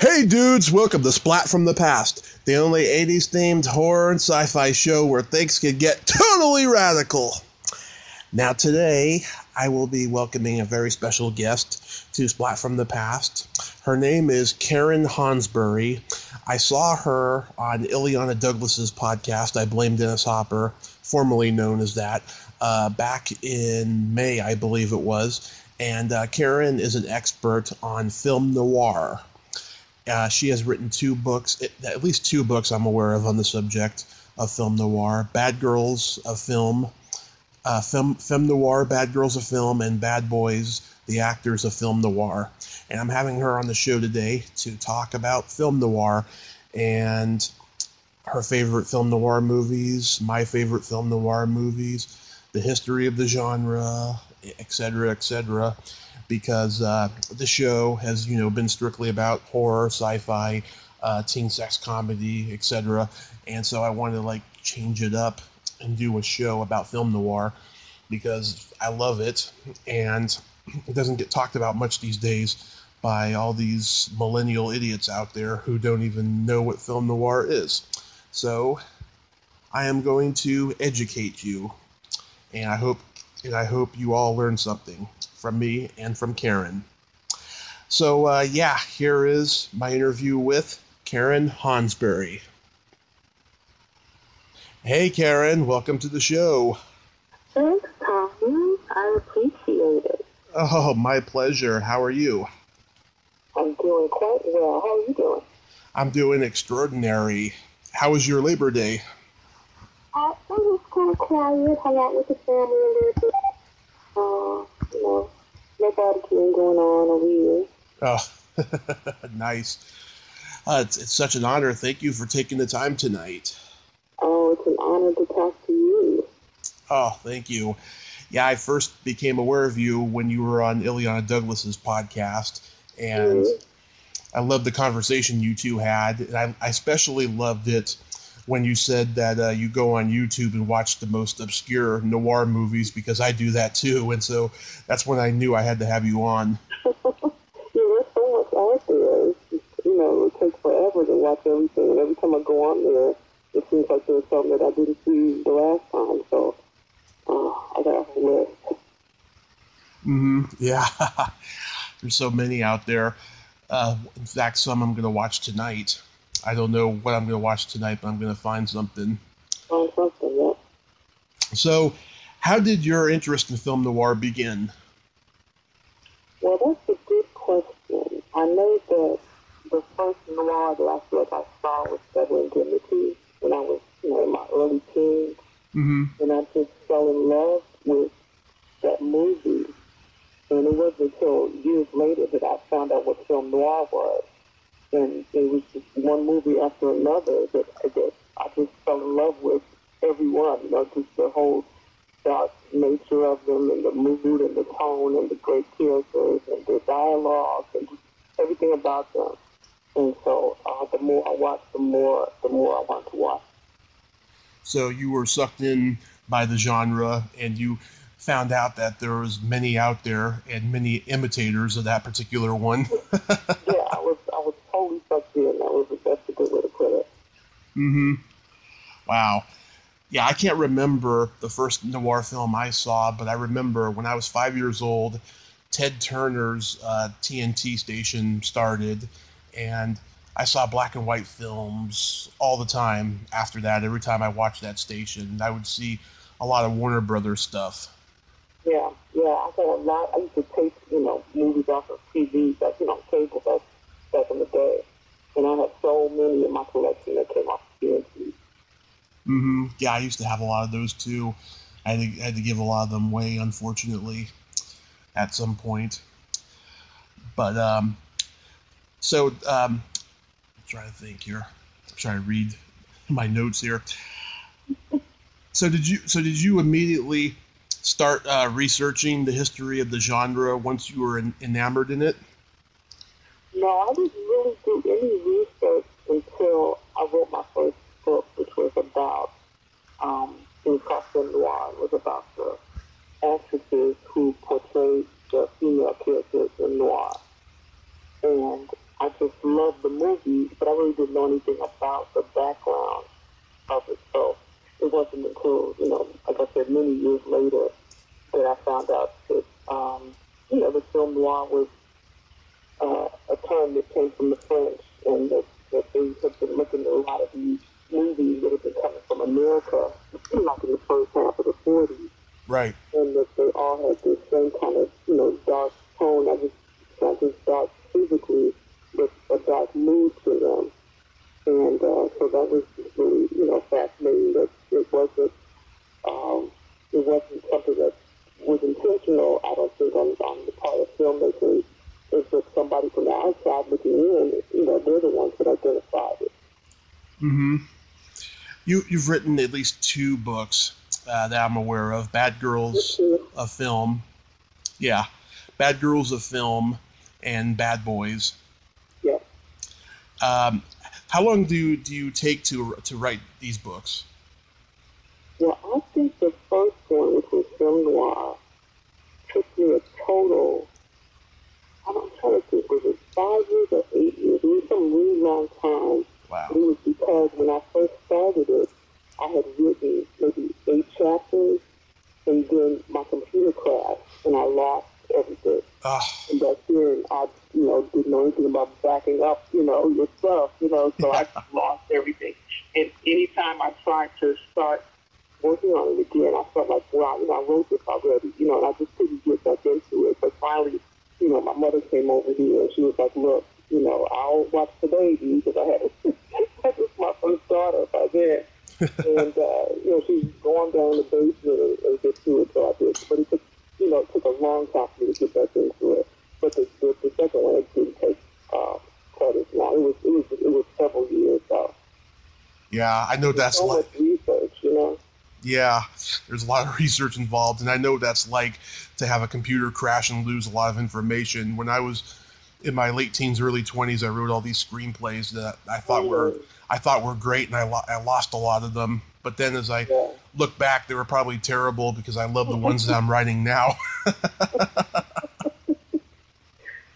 Hey dudes, welcome to Splat from the Past, the only 80s themed horror and sci-fi show where things can get totally radical. Now today, I will be welcoming a very special guest to Splat from the Past. Her name is Karen Hannsberry. I saw her on Ileana Douglas's podcast, I Blame Dennis Hopper, formerly known as that, back in May, I believe it was. And Karen is an expert on film noir. She has written two books, at least two books I'm aware of on the subject of film noir. Bad Girls of Film, Film Noir, Bad Girls of Film, and Bad Boys, the Actors of Film Noir. And I'm having her on the show today to talk about film noir and her favorite film noir movies, my favorite film noir movies, the history of the genre, etc., because the show has, been strictly about horror, sci-fi, teen sex comedy, etc. And so I wanted to change it up and do a show about film noir because I love it, and it doesn't get talked about much these days by all these millennial idiots out there who don't even know what film noir is. So I am going to educate you, and I hope you all learn something from me and from Karen. So here is my interview with Karen Hannsberry. Hey Karen, welcome to the show. Thanks, Tommy. I appreciate it. Oh, my pleasure. How are you? I'm doing quite well. How are you doing? I'm doing extraordinary. How was your Labor Day? It was kind of quiet. Hung out with the family a little bit. No barbecue going on over here. Oh, nice. It's such an honor. Thank you for taking the time tonight. Oh, it's an honor to talk to you. Oh, thank you. Yeah, I first became aware of you when you were on Ileana Douglas's podcast, and I loved the conversation you two had. And I especially loved it when you said that you go on YouTube and watch the most obscure noir movies, because I do that too. And so that's when I knew I had to have you on. There's so much out there. It's just, it takes forever to watch everything. And every time I go on there, it seems like there's something that I didn't see the last time. So I got a whole list. Yeah. There's so many out there. In fact, some I'm going to watch tonight. I don't know what I'm going to watch tonight, but I'm going to find something. Yeah. So, how did your interest in film noir begin? Well, that's a good question. I know that the first noir that I feel like I saw was Double Indemnity when I was, in my early teens. And I just fell in love with that movie. And it wasn't until years later that I found out what film noir was. And it was just one movie after another that I just fell in love with everyone. Just the whole dark nature of them, and the mood and the tone and the great characters and the dialogue and just everything about them. And so the more I watched, the more I want to watch. So you were sucked in by the genre, and you found out that there was many out there and many imitators of that particular one. Yeah, I was totally sucked in. That's a good way to put it. Wow. Yeah, I can't remember the first noir film I saw, but I remember when I was 5 years old, Ted Turner's TNT station started, and I saw black and white films all the time after that. Every time I watched that station, I would see a lot of Warner Brothers stuff. Yeah, I got a lot. I used to tape, movies off of TV, cable back in the day. And I had so many in my collection that came off TNT. Yeah, I used to have a lot of those too. I had to give a lot of them away, unfortunately, at some point. But, I'm trying to think here. I'm trying to read my notes here. So did you immediately start researching the history of the genre once you were enamored in it? No, I didn't really do any research until I wrote my first book, which was about film noir. It was about the actresses who portrayed the female characters in noir. And I just loved loved the movie, but I really didn't know anything about the background of it. So it wasn't until, like I said, many years later that I found out that, the film noir was a term that came from the French, and that they have been looking at a lot of these movies that have been coming from America, like in the first half of the 40s. Right. And that they all had this same kind of, dark tone, not just dark physically, but a dark mood to them. And so that was just really, fascinating that it wasn't something that was intentional, I don't think, on the part of filmmakers. It's just somebody from the outside looking in, they're the ones that identified it. Mm-hmm. You've written at least 2 books that I'm aware of. Bad Girls of Film. Yeah. Bad Girls of Film and Bad Boys. Yeah. How long do you take to write these books? Well, I think the first one, which was Film Noir, took me a total, I'm trying to think, was it 5 years or 8 years? It was some really long time. Wow. It was because when I first started it, I had written maybe 8 chapters, and then my computer crashed, and I lost everything. And back then, I, didn't know anything about backing up, your stuff, so I just lost everything. And anytime I tried to start working on it again, I felt like, wow, I wrote this already, and I just couldn't get back into it. But finally, my mother came over here, and she was like, look, I'll watch the baby, because I had this my first daughter by then. And, she's going down the basement and get to it, so I did. But it took a long time for me to get back into it. But the second one, it didn't take quite as long. It was several years, though. Yeah, I know that's so much research, Yeah, there's a lot of research involved, and I know that's like to have a computer crash and lose a lot of information. When I was in my late teens, early 20s, I wrote all these screenplays that I thought were great, and I lost a lot of them. But then as I look back, they were probably terrible because I love the ones that I'm writing now.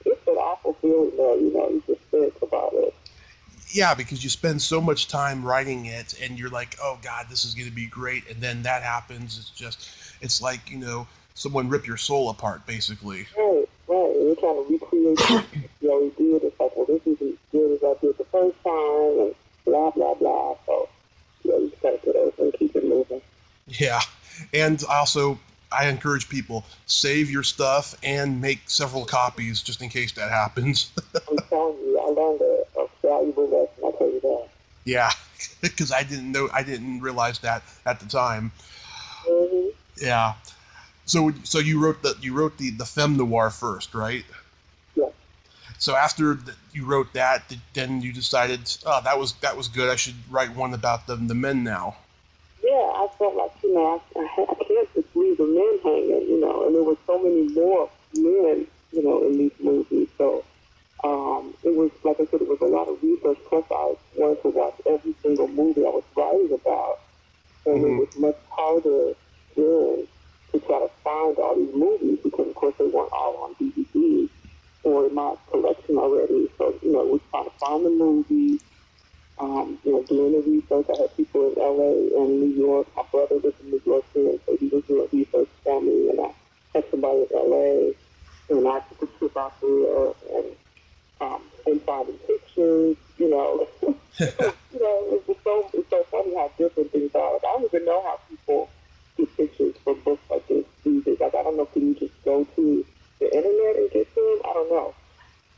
It's an awful feeling, though, you just think about it. Yeah, because you spend so much time writing it, and you're like, oh, God, this is going to be great. And then that happens. It's like, someone ripped your soul apart, basically. Right. And you're trying to recreate what you already did. It's like, well, this isn't as good as I did the first time, and blah, blah, blah. So, you just got to get over and keep it moving. Yeah. And also, I encourage people, save your stuff and make several copies just in case that happens. I'm telling you, I learned a valuable lesson, I'll tell you that. Yeah, because I didn't realize that at the time. Mm-hmm. Yeah. So you wrote the Film Noir first, right? Yeah. So after you wrote that, then you decided, oh, that was good. I should write one about the men now. Yeah, I felt like, I can't just leave the men hanging, and there were so many more men, in these movies. So it was, like I said, it was a lot of research. Plus, I wanted to watch every single movie I was writing about, and it was much harder then to try to find all these movies because, of course, they weren't all on DVD or in my collection already. So, we was trying to find the movies. Doing the research. I had people in LA and New York. My brother lived in New York too, so he was doing research for me, and I had somebody in LA, and I took a trip out there and finding pictures. It's so funny how different things are. Like, I don't even know how people get pictures for books like this these days. Like, I don't know, can you just go to the internet and get them? I don't know.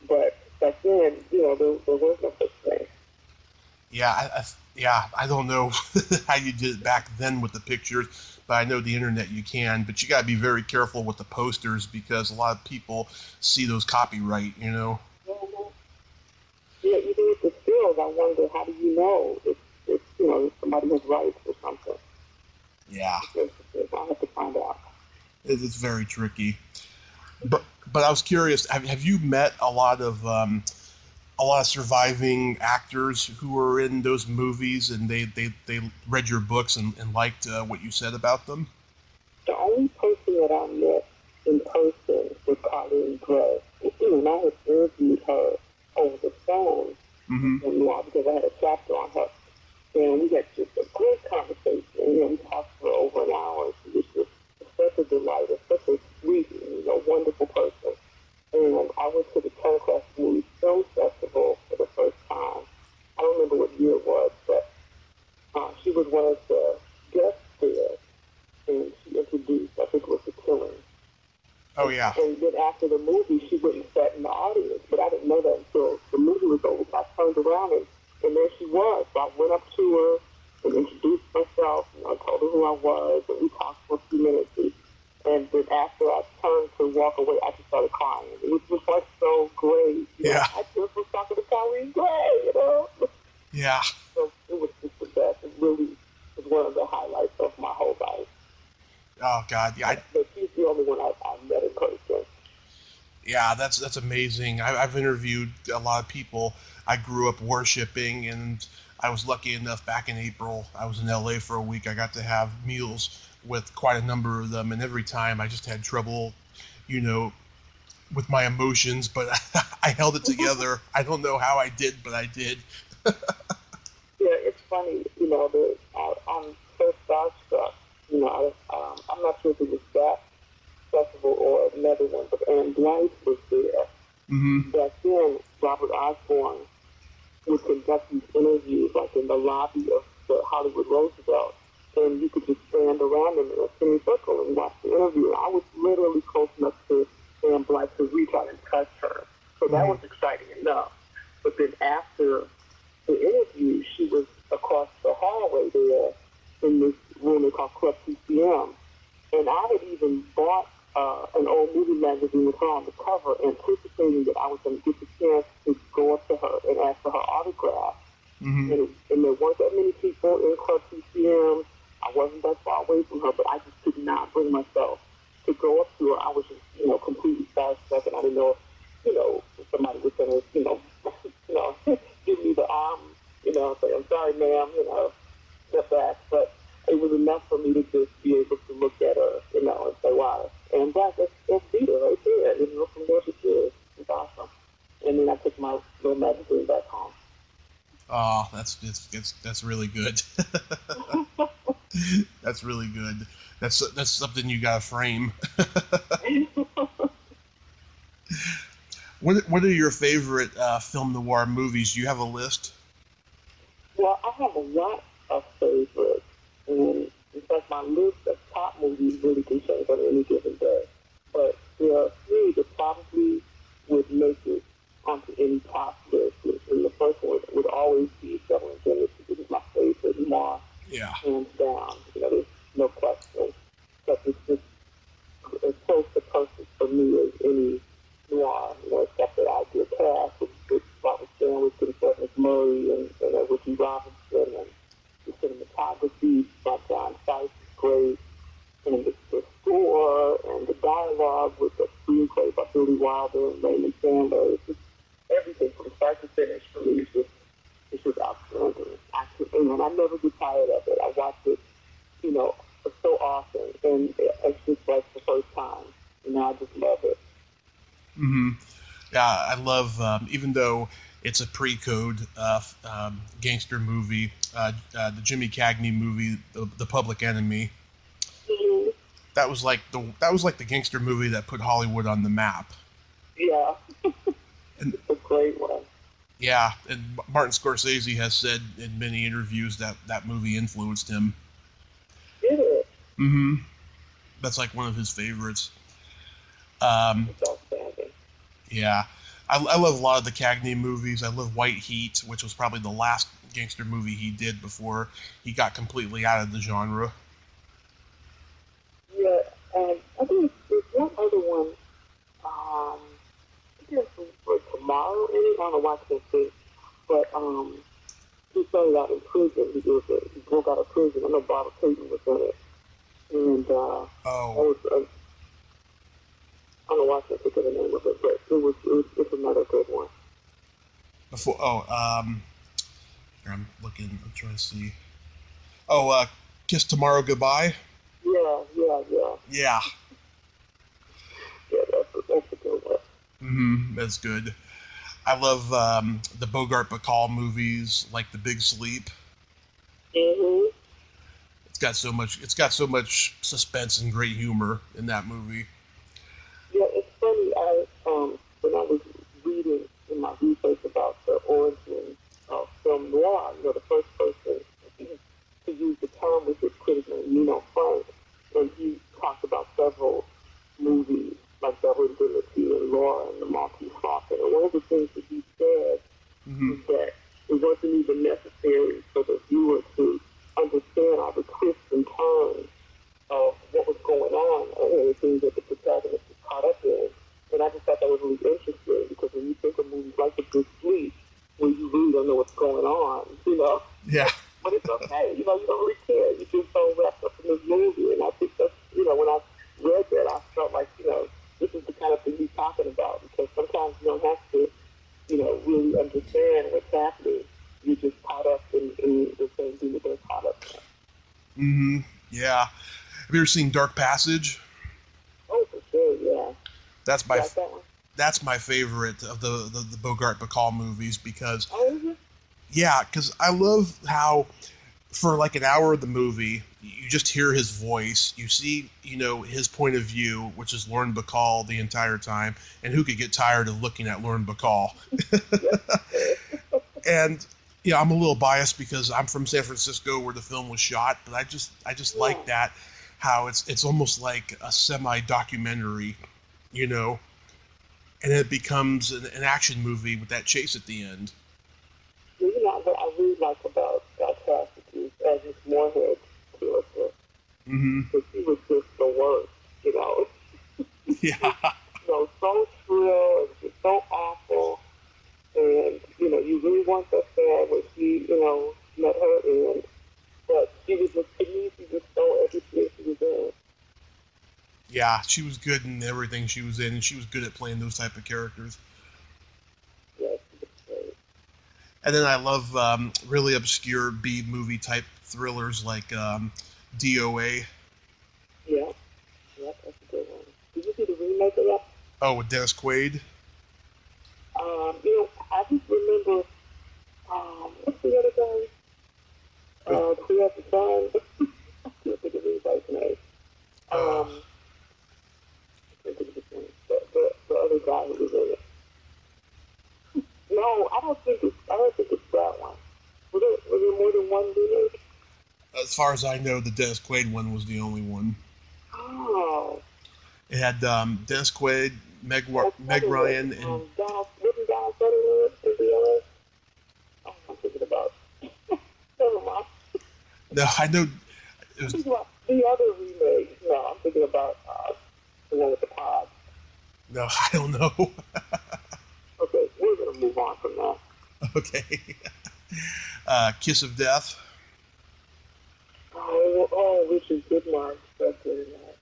But back then, there was no such thing. Yeah, I don't know how you did it back then with the pictures, but I know the internet you can. But you got to be very careful with the posters because a lot of people see those copyright, Mm-hmm. Yeah, even with the stills, I wonder, how do you know if somebody has rights or something? Yeah. I'll have to find out. It's very tricky. But I was curious, have you met a lot of surviving actors who were in those movies and they read your books and liked what you said about them? The only person that I met in person was Colleen Gray. And I had interviewed her over the phone Mm-hmm. Film Noir, because I had a chapter on her. And we had just a great conversation. And we talked for over an hour. She was just such a delight, and such a sweet, wonderful person. And I went to the Turnquest Movie Film Festival for the first time. I don't remember what year it was, but she was one of the guests there, and she introduced, I think it was The Killing. Oh, yeah. And then after the movie, she went and sat in the audience, but I didn't know that until the movie was over. So I turned around, and there she was. So I went up to her and introduced myself, told her who I was, and we talked for a few minutes. And then after I turned to walk away, I just started crying. It was just like so great. Yeah. I just was talking to Colleen Gray, Yeah. So it was just the best. It really was one of the highlights of my whole life. Oh, God. Yeah. But she's the only one I met in person. Yeah, that's amazing. I've interviewed a lot of people. I grew up worshiping, and I was lucky enough back in April. I was in LA for a week. I got to have meals with quite a number of them, and every time I just had trouble, with my emotions, but I held it together. I don't know how I did, but I did. Yeah, it's funny, I'm so starstruck. I'm not sure if it was that festival or another one, but Anne Blythe was there. Mm-hmm. Back then, Robert Osborne would conduct these interviews, like in the lobby of the Hollywood Roosevelt, and you could just stand around in a semicircle and watch the interview. I was literally close enough to Anne Blythe to reach out and touch her, so that was exciting enough. But then after the interview, she was across the hallway there in this room they call Club TCM, and I had even bought an old movie magazine with her on the cover, anticipating that I was going to get the chance to go up to her and ask for her autograph. Mm-hmm. And there weren't that many people in Club TCM. I wasn't that far away from her, but I just could not bring myself to go up to her. I was just, completely starstruck, and I didn't know if somebody was going to, give me the arm, say, I'm sorry, ma'am, step back. But it was enough for me to just be able to look at her, and say, wow. And that's Vita right there. From there to here. It's awesome. And then I took my little magazine back home. Oh, that's really good. That's really good. That's something you gotta frame. What are your favorite film noir movies? Do you have a list? Well, I have a lot of favorites. And in fact, my list of top movies really can change on any given day. But there are three that probably would make it onto any top list. And the first one would always be Double Indemnity. This is my favorite noir, hands down. There's no question. But it's just as close to perfect for me as any noir, except that I did cast with Robert Stanwyck and Murray and Ricky Robinson, and the cinematography by John Fife is great, and the score and the dialogue with the screenplay by Billy Wilder and Raymond Sandler. It's just everything from start to finish for me. It's just outstanding. And I never get tired of it. I watch it, so often, and it's just like the first time. I just love it. Mm-hmm. Yeah, I love, even though it's a pre-code gangster movie, the Jimmy Cagney movie, The Public Enemy. Mm-hmm. That was like the gangster movie that put Hollywood on the map. Yeah, and, it's a great one. Yeah, and Martin Scorsese has said in many interviews that movie influenced him. Did it? Mm-hmm. That's like one of his favorites. It's outstanding. Yeah. I love a lot of the Cagney movies. I love White Heat, which was probably the last gangster movie he did before he got completely out of the genre. Yeah, and I think there's one other one. I think there's for Tomorrow in it. I don't know why I can't say, but he started out in prison. He broke out of prison. I know Barbara Payton was in it, and I don't know why I can't think of the name of it, but it's another good one. Here I'm looking. I'm trying to see. Kiss Tomorrow Goodbye. Yeah. Yeah. Yeah, that's a good one. Mm-hmm. That's good. I love the Bogart Bacall movies, like The Big Sleep. Mm-hmm. It's got so much suspense and great humor in that movie. Yeah, it's funny. When I was reading in my research about the origin of film noir, the first person to use the term was this critic named Nino Frank, and he talked about several movies like Double Indemnity and Laura and the Maltese Falcon. And one of the things that he said is that it wasn't even necessary for the viewer to understand all the twists and turns of what was going on and the things that the protagonist was caught up in. And I just thought that was really interesting because when you think of movies like The Good Sleep, where you really don't know what's going on, Yeah. but it's okay, you don't really care. You're just so wrapped up in this movie. And I think that's, when I read that, I felt like, this is the kind of thing he's talking about because sometimes you don't have to, really understand what's happening. You're just caught up in the same thing that they're caught up in. Mm-hmm. Yeah. Have you ever seen Dark Passage? Oh, for sure, yeah. That's that one? That's my favorite of the Bogart Bacall movies because, Oh, yeah, because I love how for like an hour of the movie, you just hear his voice. You see, his point of view, which is Lauren Bacall the entire time. And who could get tired of looking at Lauren Bacall? And, I'm a little biased because I'm from San Francisco where the film was shot. But I just like that, how it's almost like a semi-documentary, and it becomes an action movie with that chase at the end. What I really like about Cassidy as his Moorhead character. Mm-hmm. Because he was just the worst, Yeah. So shrill and just so awful. And, you really want that sad when she, met her end. But she was just, to me, she just stole everything she was in. Yeah, she was good in everything she was in, and she was good at playing those type of characters. Yes, she was great. And then I love really obscure B-movie type thrillers like DOA. Yeah, that's a good one. Did you see the remake of that? Oh, with Dennis Quaid. I just remember, what's the other guy? Who has the son? I can't think of anybody's name. I can't think of his name. The other guy who was in it. No, I don't think it's that one. Was there more than one remake? As far as I know, the Dennis Quaid one was the only one. Oh. It had Dennis Quaid, Meg Ryan, and Donald Sutherland in the other. Oh, I'm thinking about. Never mind. no, I know it was I'm thinking about the other remake. No, I'm thinking about the one with the pod. no, I don't know. Okay, we're gonna move on from that. Okay, Kiss of Death. Oh, Richard Goodmark. That's in that.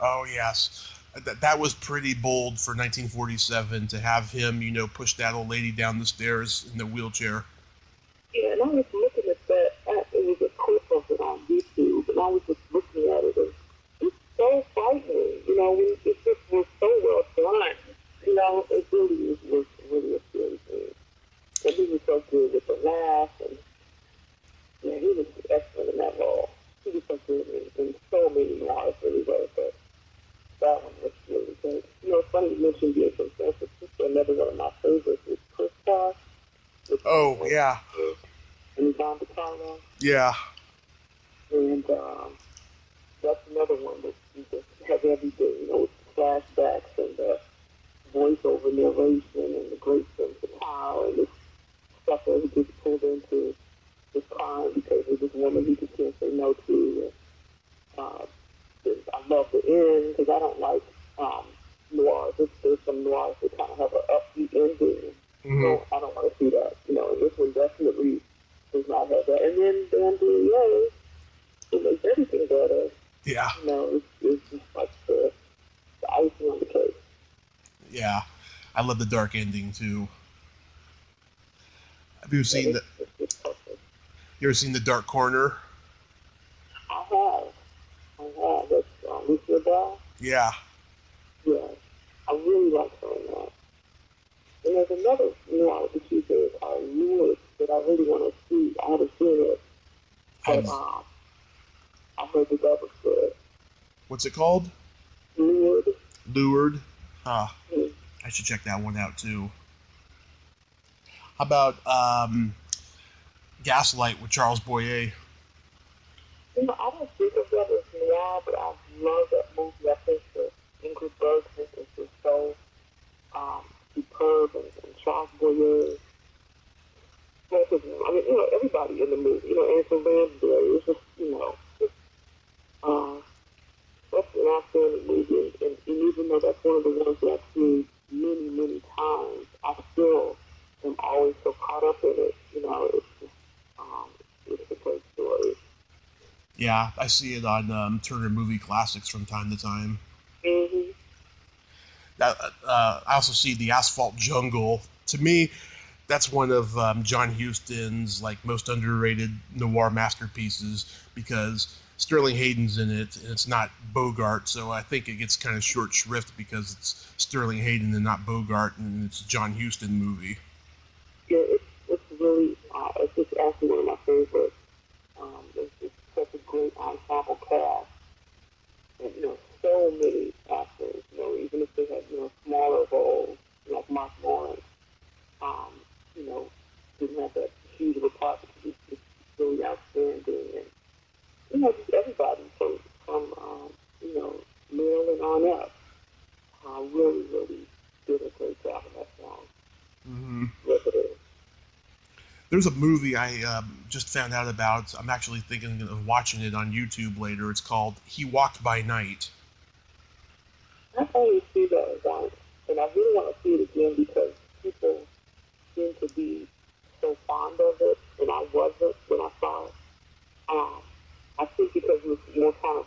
Oh yes, that was pretty bold for 1947 to have him, push that old lady down the stairs in the wheelchair. Yeah, and I was looking at that. It was a clip of it on YouTube, and I was just looking at it, and it's so frightening. It just was so well done. It really was really a scary thing. And he was so good with the laugh, and yeah, he was excellent in that role. He was so good in so many roles anyway, but that one was really good. It's funny you mentioned being from San Francisco. Another one of my favorites is Chris Star. Oh yeah, And Yvonne DiCarlo. yeah. And that's another one that you just have everything, with the flashbacks and the voiceover narration and the great sense of power and this stuff that he gets pulled into this crime because of this woman he just can't say no to. I love the end because I don't like noirs. There's some noirs that kind of have an upbeat ending. Mm-hmm. I don't want to see that. And this one definitely does not have that. And then Dan it makes everything better. Yeah. It's just like the icing on the cake. Yeah, I love the dark ending too. Have you seen You ever seen The Dark Corner? I have. That's Lucia Bell. Yeah. Yeah. I really like her in that. And there's another noir that you did called Lured that I really want to see. I haven't seen it, but I heard that that was good. What's it called? Lured. Lured. Huh. Mm-hmm. I should check that one out too. How about Gaslight with Charles Boyer? You know, I don't think of that as noir, but I love that movie. I think that Ingrid Bergman is just so superb, and Charles Boyer. Both of them. I mean, you know, everybody in the movie. You know, Ansel Lansbury. It's just, you know, that's an outstanding movie. And even though that's one of the ones that I've seen many, many times, I still am always so caught up in it. You know, it's just, it's a great story. Yeah, I see it on Turner Movie Classics from time to time. Mm-hmm. I also see The Asphalt Jungle. To me, that's one of John Huston's most underrated noir masterpieces because Sterling Hayden's in it, and it's not Bogart, so I think it gets kind of short shrift because it's Sterling Hayden and not Bogart, and it's a John Huston movie. Yeah, it's really, it's just actually one of my favorites. It's just such a great ensemble cast. And, you know, so many actors, you know, even if they had, you know, smaller roles, like Mark Lawrence, you know, didn't have that huge of a part because it's really outstanding. And, you know, just everybody from you know, Maryland on up, really, really did a great job in that song. Mm-hmm. Yes, it is. There's a movie I just found out about. I'm actually thinking of watching it on YouTube later. It's called He Walked by Night. I only see that once, and I really want to see it again because people seem to be so fond of it, and I wasn't when I saw it. I think because it was more kind of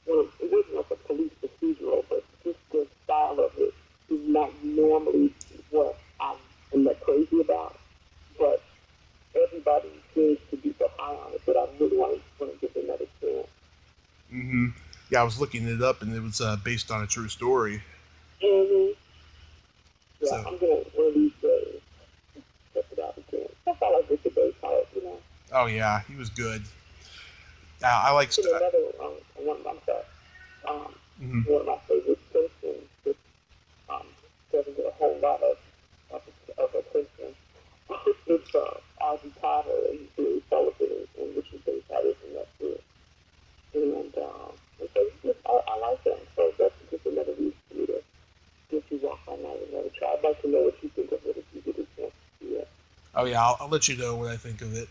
it wasn't like a police procedural, but just the style of it is not normally what I am that crazy about. But everybody seems to be so high on it that I really want to give it another chance. Mm-hmm. Yeah, I was looking it up, and it was based on a true story. Mm-hmm. Yeah, So. I'm going to one of these days check it out again. That's all I get today, you know. Oh yeah, he was good. I like. Another one of my Mm-hmm. one of my favorite Simpsons. Which doesn't get a whole lot of attention. It's Ozzy Potter and Billy Sullivan, and which is based out of that. And so I like them. So that's just another reason for me to give you Walk by Night another try. I'd like to know what you think of it if you get a chance to see it. Oh yeah, I'll let you know what I think of it.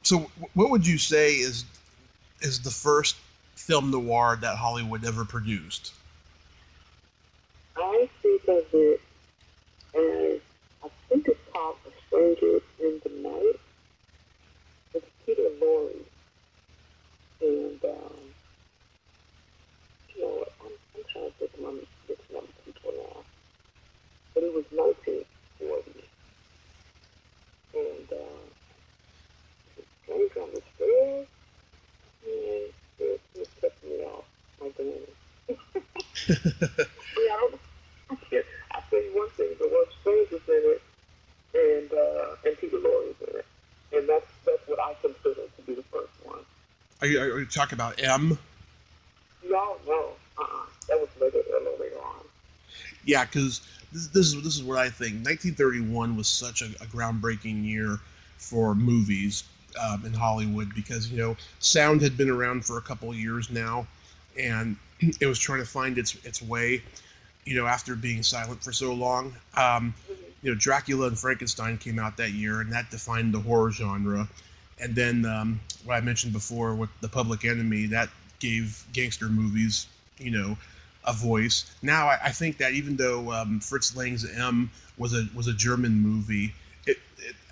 So, what would you say is the first film noir that Hollywood ever produced? I think of it as, I think it's called A Stranger in the Night. It's Peter Lorre. And, you know what, I'm trying to think of which number people now. But it was 1940. And, Stranger on the Stairs. And it kept me off my game. Yeah, I tell you one thing, the word Stranger's in it, and Peter Lorre's in it. And that's what I consider to be the first one. Are you talking about M? No. That was a little later on. Yeah, because this is what I think. 1931 was such a groundbreaking year for movies in Hollywood because sound had been around for a couple of years now, and it was trying to find its way. After being silent for so long. Dracula and Frankenstein came out that year, and that defined the horror genre. And then what I mentioned before with The Public Enemy, that gave gangster movies, a voice. Now I think that even though Fritz Lang's M was a German movie,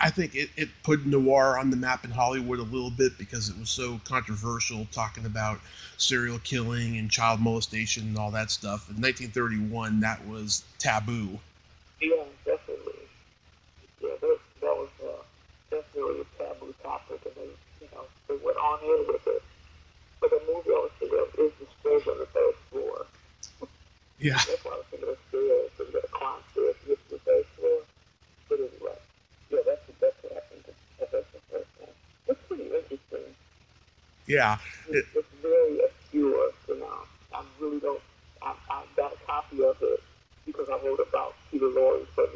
I think it put noir on the map in Hollywood a little bit because it was so controversial, talking about serial killing and child molestation and all that stuff. In 1931, that was taboo. Yeah, definitely. Yeah, that was definitely a taboo topic, and they went on in with it. But the movie I was thinking of is The Stranger on the Third Floor. Yeah. That's why I was thinking of stairs, and the clown stairs. Yeah. It's very obscure, you know. I really don't. I got a copy of it because I wrote about Peter Lorre for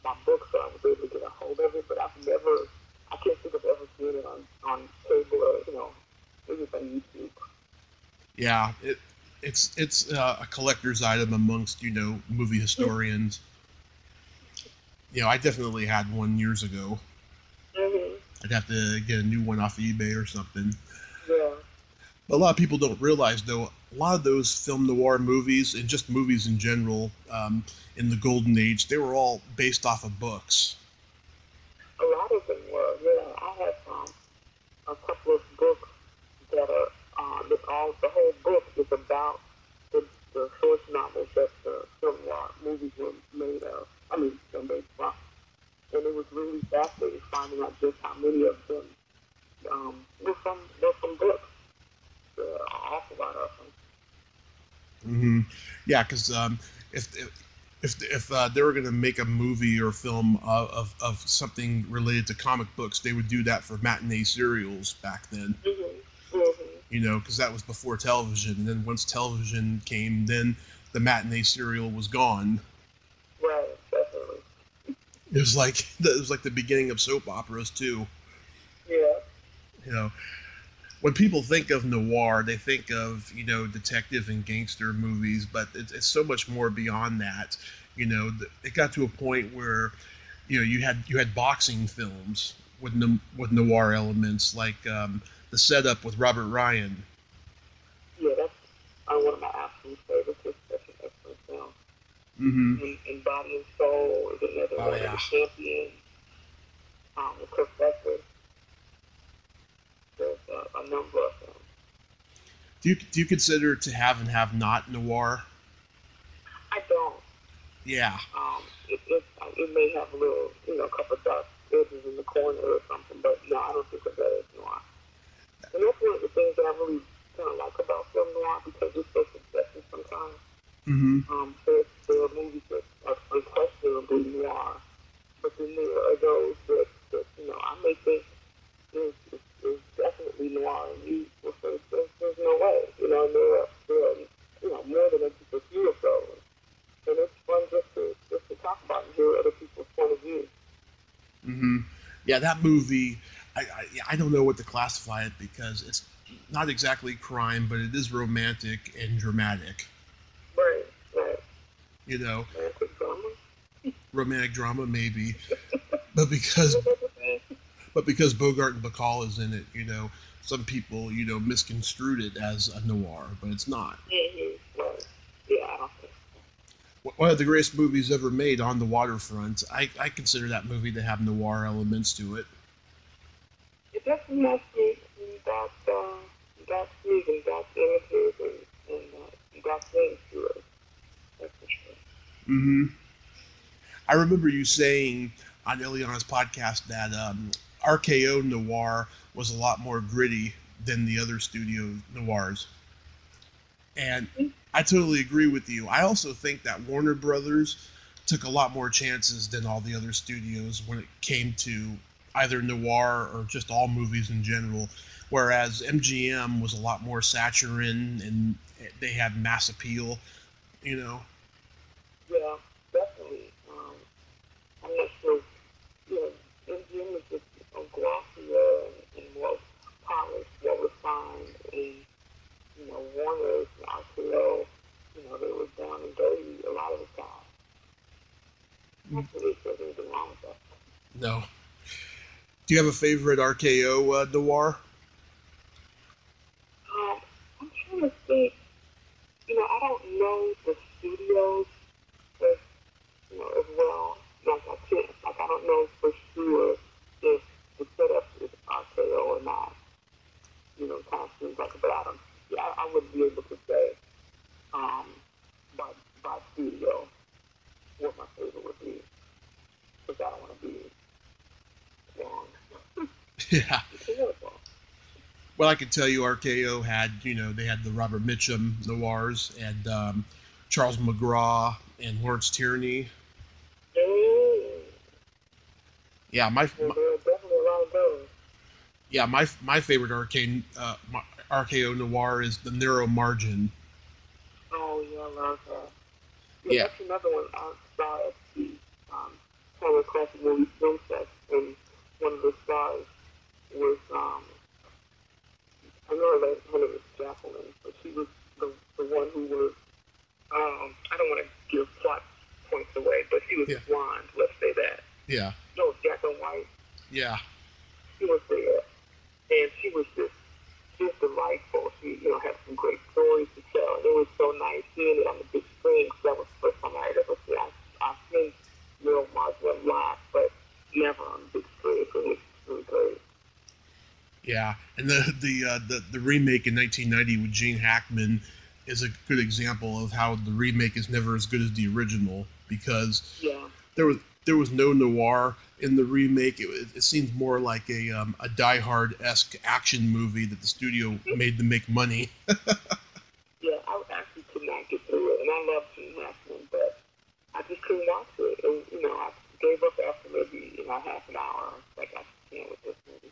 my book, so I was able to get a hold of it. But I can't think of ever seeing it on cable or, you know, it was on YouTube. Yeah, it's a collector's item amongst, you know, movie historians. You know, I definitely had one years ago. Mm-hmm. I'd have to get a new one off of eBay or something. Yeah. But a lot of people don't realize, though, a lot of those film noir movies, and just movies in general, in the golden age, they were all based off of books. A lot of them were. Yeah, I have a couple of books that are the whole book is about the source novels that the film noir movies were made of. I mean, they're made from. And it was really fascinating finding out just how many of them were from books. An awful lot of them. Mm-hmm. Yeah, because if they were going to make a movie or film of something related to comic books, they would do that for matinee serials back then. Mm-hmm. Mm-hmm. You know, because that was before television, and then once television came, then the matinee serial was gone. Right, definitely. It was like the beginning of soap operas too. Yeah. You know, when people think of noir, they think of, you know, detective and gangster movies, but it's so much more beyond that. You know, it got to a point where, you know, you had boxing films with noir elements, like the Setup with Robert Ryan. Yeah, that's one of my absolute favorites. It's such an excellent film. Mm-hmm. And Body and Soul is another Oh one. yeah. The Champion, the Professor. There's a number of them. Do you consider To Have and Have Not noir? I don't. Yeah. It may have a little, you know, a couple of dark edges in the corner or something, but no, I don't think of that as noir. And that's one of the things that I really kind of like about film noir because it's so subjective sometimes. Mm-hmm. There are movies that are unquestionably noir, but then there are those that you know, I may think is definitely noir, and you will say there's no way. You know, and there are you know, more than just a few of those. And it's fun just to talk about and hear other people's point of view. Mm-hmm. Yeah, that movie, I don't know what to classify it because it's not exactly crime, but it is romantic and dramatic. Right, right. You know, Romantic drama. romantic drama maybe, but because Bogart and Bacall is in it, you know, some people, you know, misconstrued it as a noir, but it's not. Mm-hmm. Right. Yeah, I don't think One of the greatest movies ever made, On the Waterfront. I consider that movie to have noir elements to it. it definitely has dark scenes and dark images and dark things to it. That's for sure. Mm-hmm. I remember you saying on Ileana's podcast that RKO Noir was a lot more gritty than the other studio noirs. And I totally agree with you. I also think that Warner Brothers took a lot more chances than all the other studios when it came to either noir or just all movies in general. Whereas MGM was a lot more saccharine and they had mass appeal, you know. Yeah, definitely. I'm not sure. You know, MGM is just glossier and more polished, more refined, and you know, Warner's, RKO, you know, they were down and dirty a lot of the time. Not really sure there's anything wrong with that. No. Do you have a favorite RKO noir? I'm trying to think. You know, I don't know the studios as you know as well. Like I can't. Like I don't know for sure if the setup is RKO or not. You know, kind of seems like, but I don't. Yeah, I wouldn't be able to say um, by studio what my favorite would be because I don't want to be wrong. Yeah. It's terrible. Well, I can tell you RKO had, you know, they had the Robert Mitchum noirs and Charles McGraw and Lawrence Tierney. Mm. Yeah, Well, there are definitely a lot of those. Yeah, my favorite RKO noir is The Narrow Margin. Oh yeah, I love that. Yeah, Yeah, that's another one I saw at the um, Taylor Classic Movie Film Fest, and one of the stars was I know her name is Jacqueline, but she was the one who was I don't want to give plot points away, but she was yeah, blonde. Let's say that. yeah, No, Jacqueline White. yeah, She was there, and she was just delightful. She had some great stories to tell. And it was so nice seeing it on the big screen because that was the first time I had ever seen. I've seen Real Marvel live, but never on the big screen. So it was really great. yeah. And the remake in 1990 with Gene Hackman is a good example of how the remake is never as good as the original, because Yeah. there was there was no noir in the remake. It seemed more like a Die Hard-esque action movie that the studio made to make money. Yeah, I actually could not get through it, and I love Gene Hackman, but I just couldn't watch it. And I gave up after maybe half an hour. I was like, I just can't with this movie.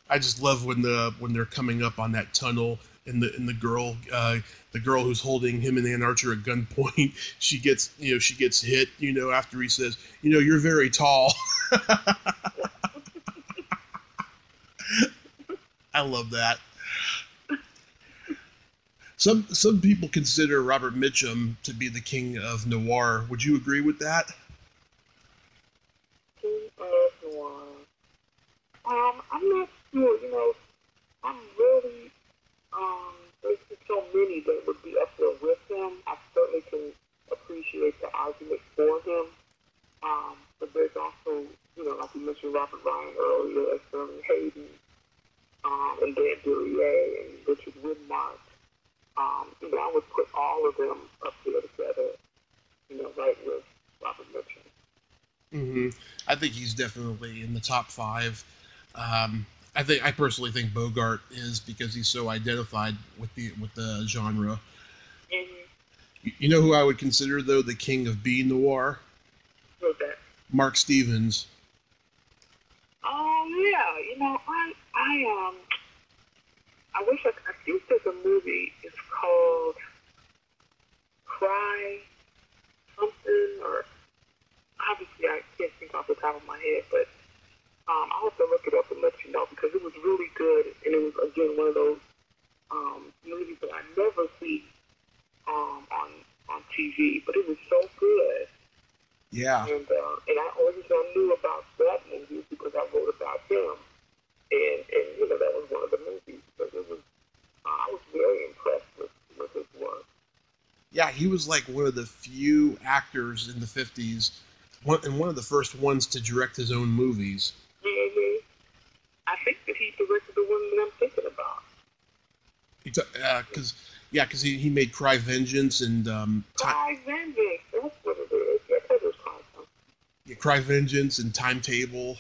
I just love when they're coming up on that tunnel, and the girl who's holding him and Ann Archer at gunpoint, she gets hit, after he says, you're very tall. I love that. Some people consider Robert Mitchum to be the king of noir. Would you agree with that? King of Noir. I'm not sure. I'm really there's just so many that would be up there with him. I certainly can appreciate the argument for him. But there's also, like you mentioned, Robert Ryan earlier, as Sterling Hayden, and Dan Duryea and Richard Widmark. I would put all of them up there together, right with Robert Mitchum. hmm I think he's definitely in the top five. I personally think Bogart is, because he's so identified with the genre. Mm-hmm. You know who I would consider, though, the king of B noir? Who's that? Mark Stevens. Oh yeah, I wish I think there's a movie. It's called Cry something, or obviously I can't think off the top of my head, but I'll have to look it up and let you know because it was really good, and it was again one of those movies that I never see on TV, but it was so good. Yeah, And I always knew about that movie because I wrote about him, and that was one of the movies because it was I was very impressed with his work. yeah, he was like one of the few actors in the 50s, and one of the first ones to direct his own movies. Mm-hmm. I think that he directed the one that I'm thinking about. Because he made Cry Vengeance and Cry Vengeance. That's what it is. Yeah, that is awesome. Cry Vengeance and Timetable,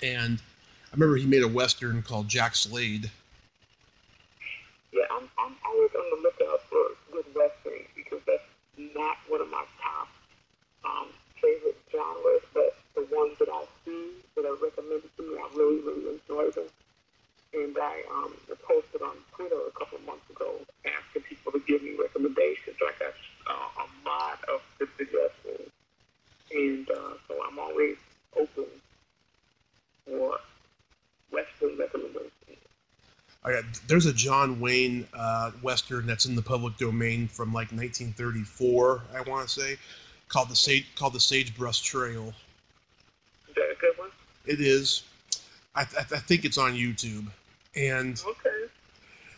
and I remember he made a western called Jack Slade. Yeah, I'm always on the lookout for good westerns because that's not one of my top favorite genres, but the ones that I see that are recommended to me, I really, really enjoy them. And I posted on Twitter a couple of months ago asking people to give me recommendations. I got a lot of good suggestions, and so I'm always open for Western recommendations. There's a John Wayne western that's in the public domain from like 1934, I want to say, called the Sagebrush Trail. Is that a good one? It is. I think it's on YouTube, and Okay.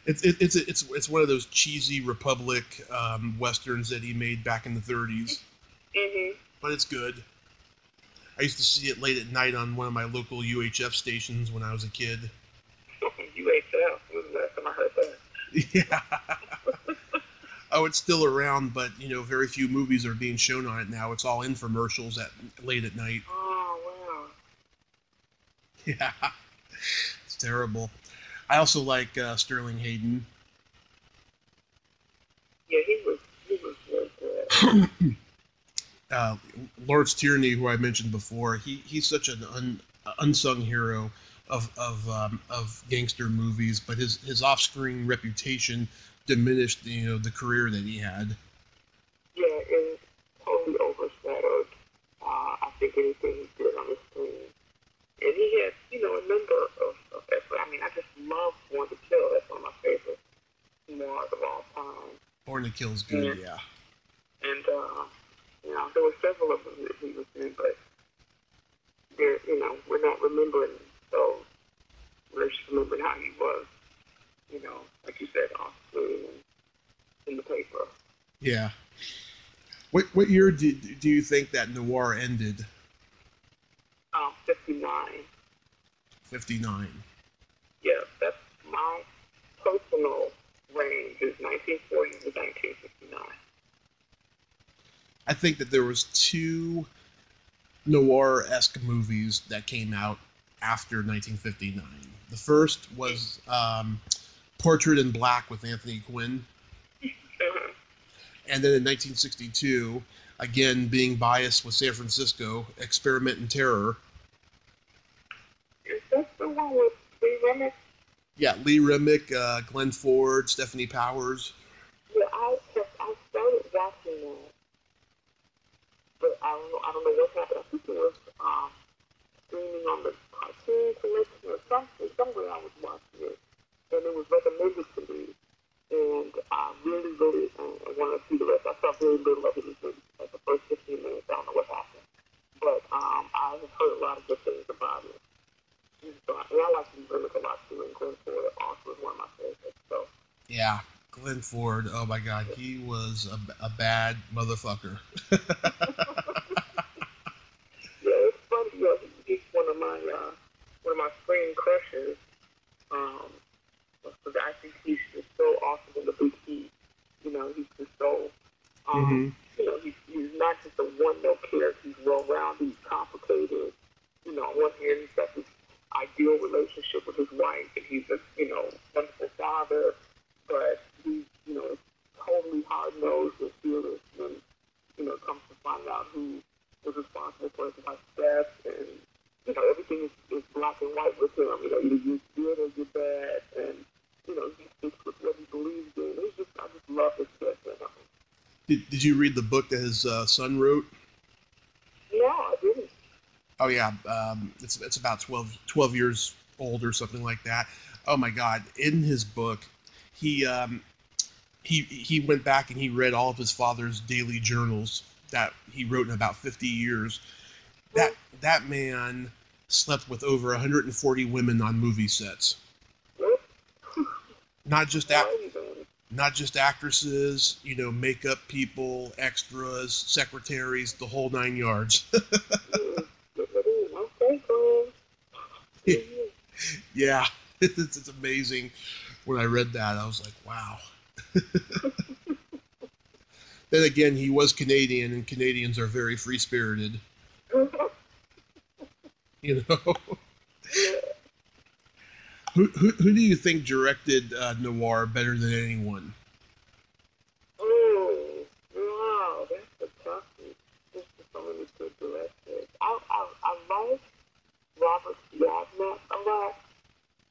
it's one of those cheesy Republic westerns that he made back in the 30s, Mm-hmm. but it's good. I used to see it late at night on one of my local UHF stations when I was a kid. UHF. When was the last time I heard that? Yeah. Oh, it's still around, but very few movies are being shown on it now. It's all infomercials at late at night. Oh, wow. Yeah, it's terrible. I also like Sterling Hayden. Yeah, he was really good. Lawrence Tierney, who I mentioned before, he's such an unsung hero of gangster movies, but his off-screen reputation diminished, the career that he had. Yeah, and totally overshadowed. I think anything he did on the screen, and he had, a number of effort. I mean, I just love Born to Kill. That's one of my favorite noirs of all time. Born to Kill is good, yeah. And there were several of them that he was in, but we're not remembering those. We're just remembering how he was, like you said, off screen and in the paper. Yeah. What year do you think that noir ended? 59. 59. Yeah, that's my personal range is 1940 to 1959. I think that there was two noir-esque movies that came out after 1959. The first was Portrait in Black with Anthony Quinn. And then in 1962, again, being biased with San Francisco, Experiment in Terror. Is that the one with Lee Remick? Yeah, Lee Remick, Glenn Ford, Stephanie Powers. Yeah, I started watching that, but I don't know what happened. I think it was streaming on the Cartoon Collection or something. Somewhere I was watching it, and it was recommended to me. And I really, really want to see the rest. I saw very little of it in like the first 15 minutes. I don't know what happened. But I have heard a lot of good things about it. And I like Lee Remick a lot too, and Glenn Ford also is one of my favorites. So. Yeah, Glenn Ford, oh my God, he was a bad motherfucker. Yeah, it's funny. He's one of my screen crushes. Because I think he's just so awesome in the Big Heat. He's just so, he's not just a one-note character. He's well-rounded, he's complicated. On one hand, he's got this ideal relationship with his wife, and he's a, wonderful father, but he's, totally hard-nosed and fearless, and, comes to find out who was responsible for his wife's death, and, everything is black and white with him. Either you're good or you're bad, and, he sticks with what he believes in. I just love his character. Did you read the book that his son wrote? No, I didn't. Oh yeah, it's about 12 years old or something like that. Oh my God! In his book, he went back and he read all of his father's daily journals that he wrote in about 50 years. That man slept with over 140 women on movie sets. Not just actresses, makeup people, extras, secretaries, the whole 9 yards. Yeah, it's amazing. When I read that, I was like, wow. Then again, he was Canadian, and Canadians are very free-spirited. Who do you think directed Noir better than anyone? Oh, wow, that's a toughie. This is so many good directors. I like Robert Yadner a lot.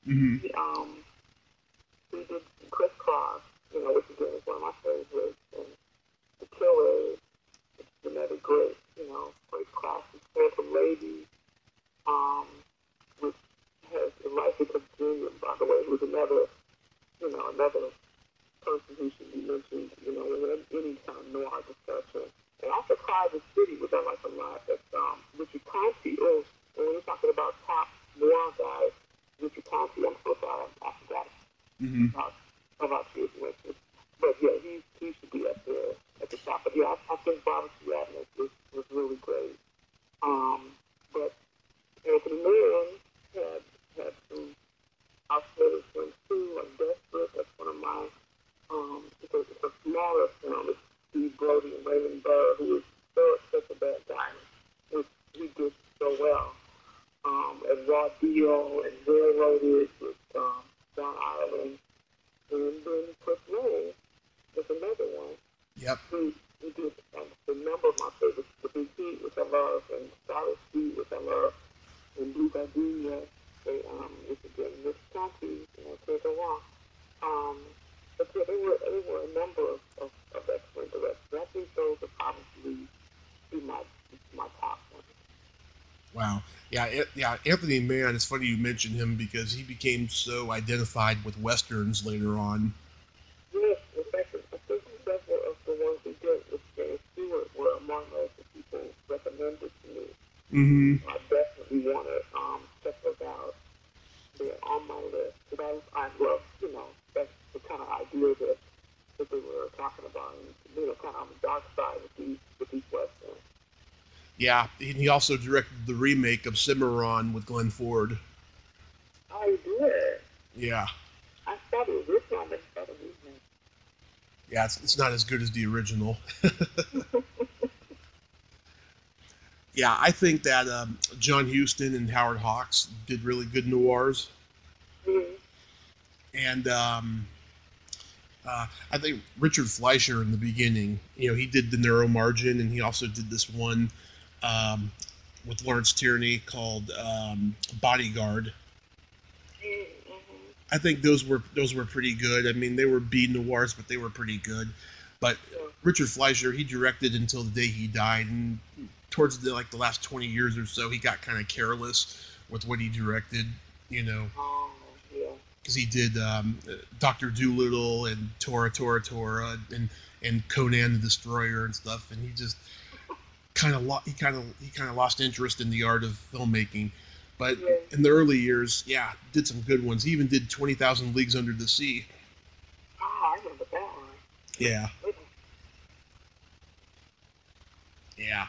Mm-hmm. He did Crisscross, which again is one of my favorites, and The Killer is another great, great classic. Phantom Lady, which has Elijah Jr., by the way, who's another person who should be mentioned, in any kind of noir discussion. And also Private City, which I like a lot. That's Richard Conte. Oh, when we're talking about top noir guys, Richard Conte, I'm so sorry, I forgot about his mention. But yeah, he should be up there at the top. But yeah, I think Robert Yadner was really great. But Anthony Mann had some outstanding films too, like Desperate. That's one of my it's a smaller film. It's Steve Brody and Raymond Burr, who is such a bad guy, which he did so well. And Raw Deal and Railroaded with John Ireland, and then Chris Lang was another one. Yep. He did a number of my favorites, The Big Heat, which I love, and Solid Street, which I love, and Blue Gardenia. It's again, Miss County, take a walk. But yeah, there were a number of excellent directors. I think those are probably my top ones. Wow. Yeah, yeah. Anthony Mann. It's funny you mentioned him because he became so identified with westerns later on. Yes, in fact, I think several of the ones we did with James Stewart were among those that people recommended to me. Mm-hmm. I definitely want to check those out. They're on my list because I love, that's the kind of idea that they were talking about, and kind of on the dark side with these westerns. Yeah, he also directed the remake of Cimarron with Glenn Ford. I did. Yeah. I saw the original, I saw the remake. Yeah, it's not as good as the original. Yeah, I think that John Huston and Howard Hawks did really good noirs. Mm-hmm. And I think Richard Fleischer in the beginning, he did the Narrow Margin, and he also did this one um, with Lawrence Tierney called Bodyguard. Mm-hmm. I think those were pretty good. I mean, they were B noirs, but they were pretty good. But Yeah. Richard Fleischer, he directed until the day he died, and towards the last 20 years or so, he got kind of careless with what he directed. You know, Oh, yeah. because he did Doctor Dolittle and Tora, and Conan the Destroyer and stuff, and he just he kind of lost interest in the art of filmmaking. But Yeah. in the early years, yeah, did some good ones. He even did 20,000 Leagues Under the Sea. Oh, I remember that one. Yeah, It, yeah.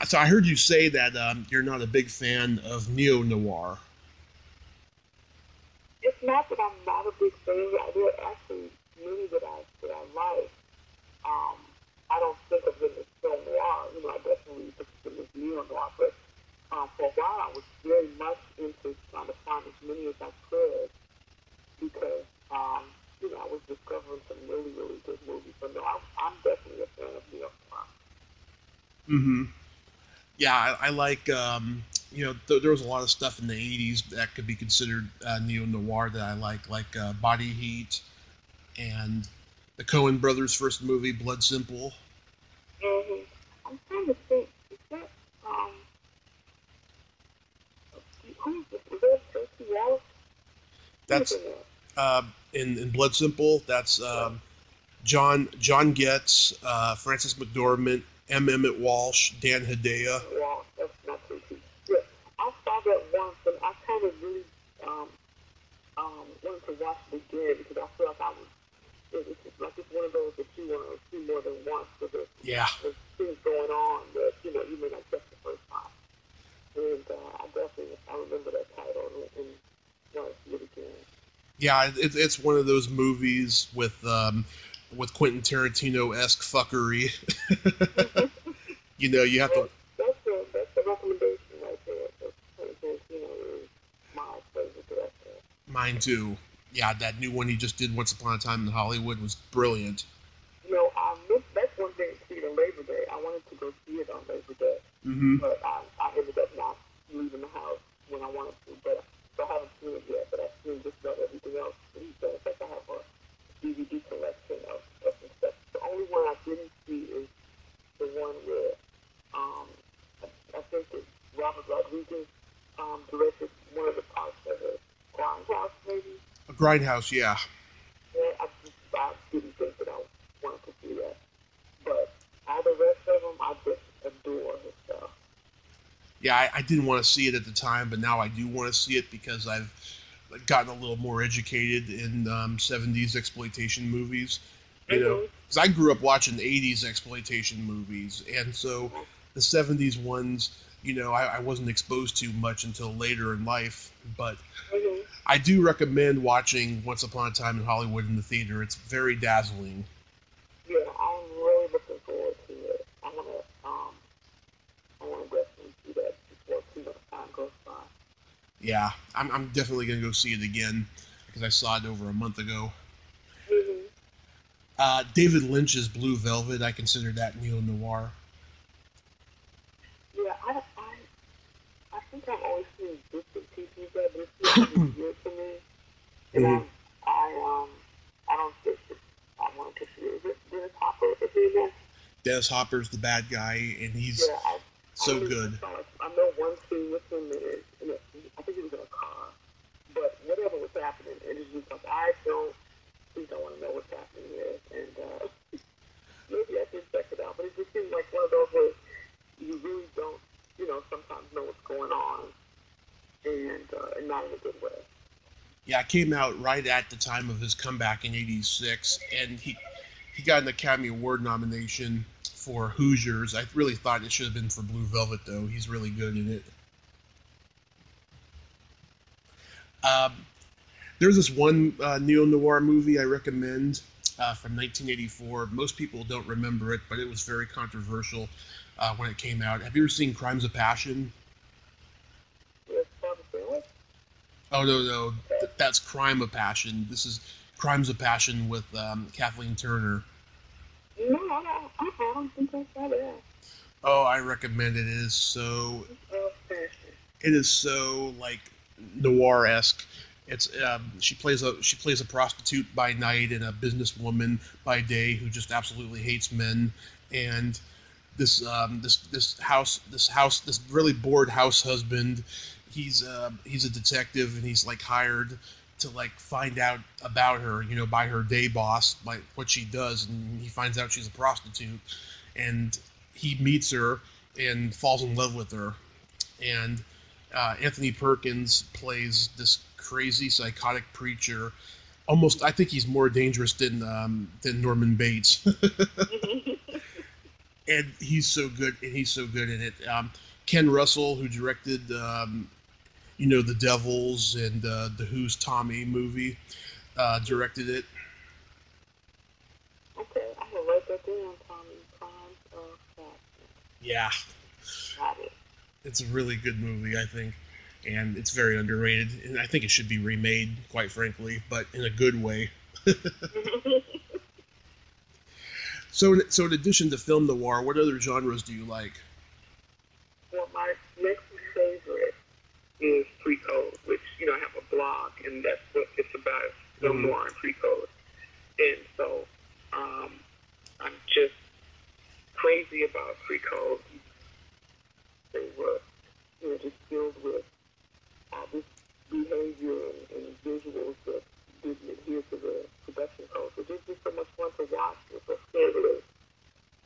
So I heard you say that you're not a big fan of neo noir. it's not that I'm not a big fan. There are actually many that I like. Um, I don't think of them as film noir. I definitely think of them as neo noir. But for a while, I was very much into trying to find as many as I could because I was discovering some really really good movies. So no, I'm definitely a fan of neo noir. Mm-hmm. Yeah, I like. There was a lot of stuff in the '80s that could be considered neo noir that I like Body Heat and the Coen Brothers' first movie, Blood Simple. Mm-hmm. I'm trying to think. Is that um, who's this? Is that Tracy Wallace? Who's That's in that? in Blood Simple. That's Yeah. John Getz, Francis McDormand, M. Emmett Walsh, Dan Hedaya. Wow, that's not too cheap. Yeah, I saw that once, and I kind of really um, wanted to watch it again because I feel like it's just like it's one of those that you want to see more than once because Yeah, there's things going on that you may not catch the first time. And I remember that title and want to see it again. yeah. It's one of those movies with Quentin Tarantino esque fuckery. You have Well, to. that's a recommendation right there. Because is my favorite director. Mine too. Yeah, that new one he just did, Once Upon a Time in Hollywood, was brilliant. I missed that's one thing to see it on Labor Day. I wanted to go see it on Labor Day, Mm-hmm. but I ended up not leaving the house when I wanted to. But so I haven't seen it yet. But I've seen just about everything else that he's done. In fact, I have a DVD collection of some stuff. The only one I didn't see is the one where um, I think that Robert Rodriguez directed one of the parts of the Grindhouse, maybe. A Grindhouse, yeah. Yeah, I didn't think that I wanted to see that. But all the rest of them, I just adore his stuff. Yeah, I didn't want to see it at the time, but now I do want to see it because I've gotten a little more educated in '70s exploitation movies. Mm-hmm. Because I grew up watching '80s exploitation movies, and so the '70s ones, I wasn't exposed to much until later in life. But Mm-hmm. I do recommend watching Once Upon a Time in Hollywood in the theater. It's very dazzling. Yeah, I'm really looking forward to it. I want to definitely see that before too much time goes by. Yeah, I'm definitely gonna go see it again because I saw it over a month ago. Mm-hmm. David Lynch's Blue Velvet, I consider that neo noir. Yeah, I think I've always seen bits and pieces of it. And I don't think that I want to consider it. Dennis Hopper, is he in there? Dennis Hopper's the bad guy, and he's so good. I know one scene with him in it, I think he was in a car, but whatever was happening, it is just like, please don't want to know what's happening here, and maybe I should check it out, but it just seems like one of those where you really don't, sometimes know what's going on, and not in a good way. Yeah, it came out right at the time of his comeback in '86, and he got an Academy Award nomination for Hoosiers. I really thought it should have been for Blue Velvet, though. He's really good in it. There's this one neo-noir movie I recommend from 1984. Most people don't remember it, but it was very controversial when it came out. Have you ever seen Crimes of Passion? Oh, no. That's Crime of Passion. This is Crimes of Passion with Kathleen Turner. No, I don't think I saw that. Oh, I recommend it. It is so like noir-esque. It's she plays a prostitute by night and a businesswoman by day who just absolutely hates men. And this really bored house husband, he's a detective, and he's like hired to like find out about her, by her day boss, by what she does, and he finds out she's a prostitute, and he meets her and falls in love with her. And Anthony Perkins plays this crazy psychotic preacher. Almost, I think he's more dangerous than Norman Bates. And he's so good in it. Ken Russell, who directed The Devils and the Who's Tommy movie, directed it. Okay, I will write that down, Tommy. Crimes of Passion. Yeah. Got it. It's a really good movie, I think, and it's very underrated, and I think it should be remade, quite frankly, but in a good way. So in addition to film noir, what other genres do you like? Well, my next favorite is pre-code, which, I have a blog, and that's what it's about, film noir and pre-code. And so I'm just crazy about pre-code. They were, just filled with this behavior and visuals that didn't adhere to the production code. So it's just so much fun to watch. It's so scary.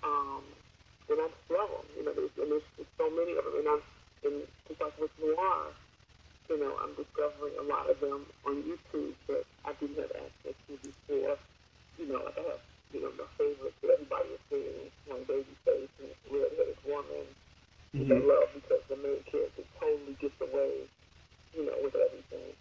And I just love them. There's so many of them. And just like with noir, I'm discovering a lot of them on YouTube that I didn't have access to before. Like I have, my favorites that everybody is seeing, Babyface and Red-Headed Woman. I love because the main character totally gets away, with everything.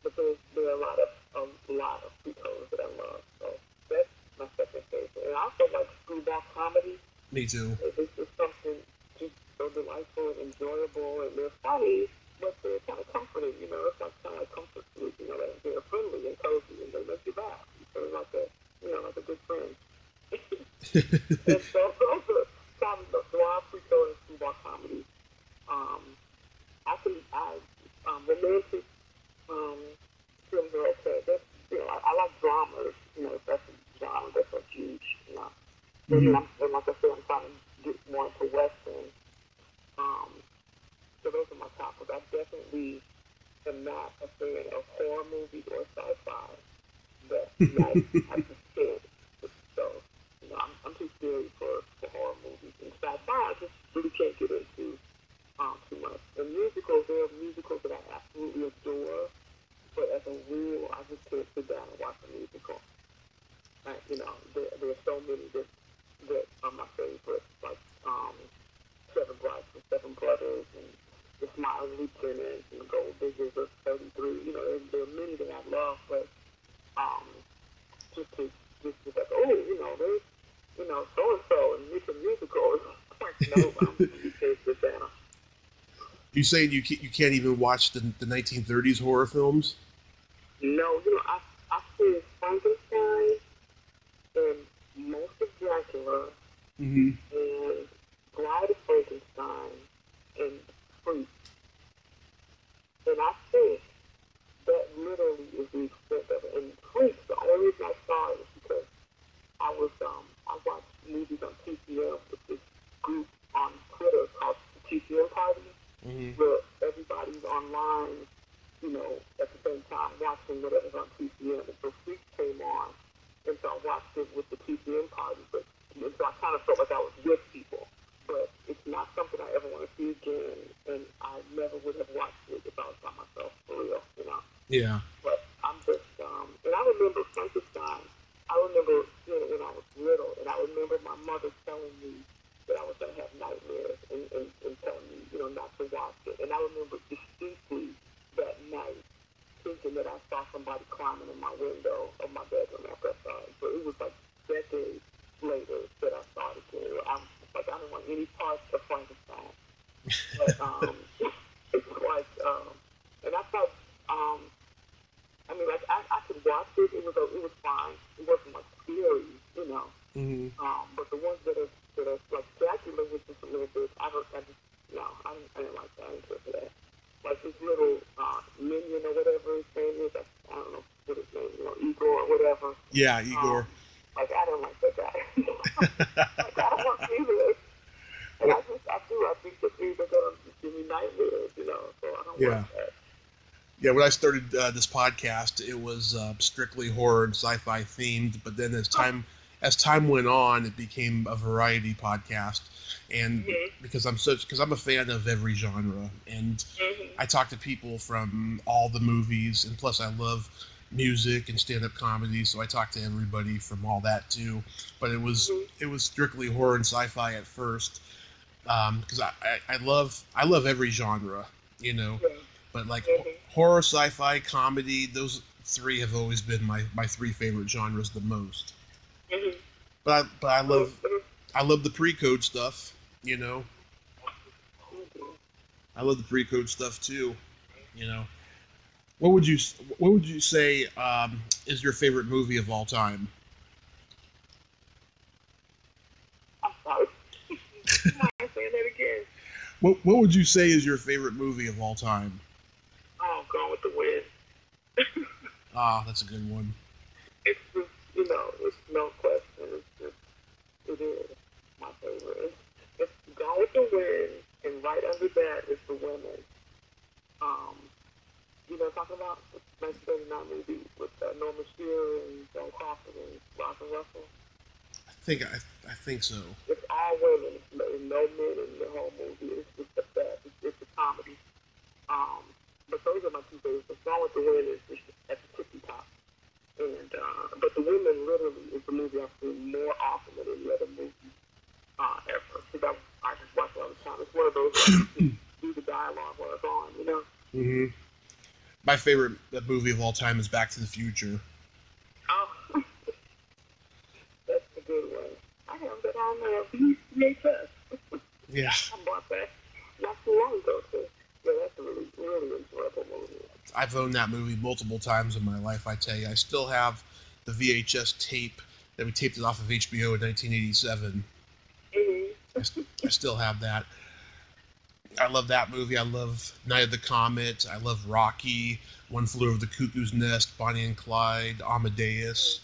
But there are a lot of pre-codes that I love. So that's my second favorite. And I also like screwball comedy. Me too. It's just something just so delightful and enjoyable, and they're funny, but they're kind of comforting. It's like kind of comfort food. They're friendly and cozy, and they make you laugh. So it's like like a good friend. And so those are probably the noir, pre-code, and screwball comedy. Romantic films are okay. That's, I like dramas. That's a genre that's a huge. And like I said, I'm trying to get more into Western. So those are my top. But I definitely am not a fan of horror movies or sci-fi. But I just can't. So I'm too scary for horror movies and sci-fi. I just really can't get into too much. And musicals, there are musicals that I absolutely adore, but as a rule, I just can't sit down and watch a musical. There are so many that are my favorites, like Seven Brides and Seven Brothers, and The Smiling Lieutenant, and The Gold Diggers of 33. There are many that I love, but just like, there's, so-and-so, and it's a musical. It's like, no, you can't sit down. You saying you can't even watch the 1930s horror films? No, I've seen Frankenstein and most of Dracula and Bride of Frankenstein and Freak. And I think that literally where everybody's online, at the same time watching whatever's on TCM. And so Freaks came on, and so I watched it with the TCM party. And so I kind of felt like I was with people. But it's not something I ever want to see again, and I never would have watched it if I was by myself, for real. Yeah. But I'm just, and I remember Frankenstein. I remember seeing it when I was little, and I remember my mother telling me that I was going to have nightmares and telling me, not to watch it. And I remember distinctly that night thinking that I saw somebody climbing in my window of my bedroom after I saw it. So it was like decades later that I saw it again. I was like, I don't want any parts of Frankenstein. But it's like, and I thought, I could watch it. It was fine. It wasn't like scary. But the ones that are like Dracula was just a little bit. I didn't like that. I didn't care for that. Like this little minion or whatever his name is. I don't know what his name is, Igor or whatever. Yeah, Igor. I don't like that guy. Like I don't want to see this. And I think that things are going to give me nightmares, so I don't want that. Yeah, when I started this podcast, it was strictly horror and sci-fi themed, but then as time went on, it became a variety podcast. And because I'm a fan of every genre, and I talk to people from all the movies, and plus I love music and stand-up comedy, so I talk to everybody from all that too. But it was strictly horror and sci-fi at first, because I love every genre, but like horror, sci-fi, comedy, those three have always been my three favorite genres the most. But I love the pre-code stuff, I love the pre-code stuff too, What would you say is your favorite movie of all time? I'm sorry. Mind saying that again? What would you say is your favorite movie of all time? Oh, Gone with the Wind. That's a good one. It's just, it's no question. It is my favorite. It's Gone with the Wind, and right under that is The Women. Talking about the 1939 movie with Norma Shearer and Joan Crawford and Roger Russell. I think so. It's all women, no men in the whole movie. It's just the best. It's a comedy. But those are my two favorites. The Gone with the Wind is just at the tippy top. And but The Women literally is the movie I've seen more often than any other movie ever. Because I just watch it all the time. It's one of those like, do the dialogue while it's on, My favorite movie of all time is Back to the Future. Oh, that's a good one. I have that on VHS. Yeah. I bought that not too long ago, too. Yeah, that's a really, really enjoyable movie. I've owned that movie multiple times in my life, I tell you. I still have the VHS tape that we taped it off of HBO in 1987. I still have that. I love that movie. I love Night of the Comet. I love Rocky, One Flew Over the Cuckoo's Nest, Bonnie and Clyde, Amadeus,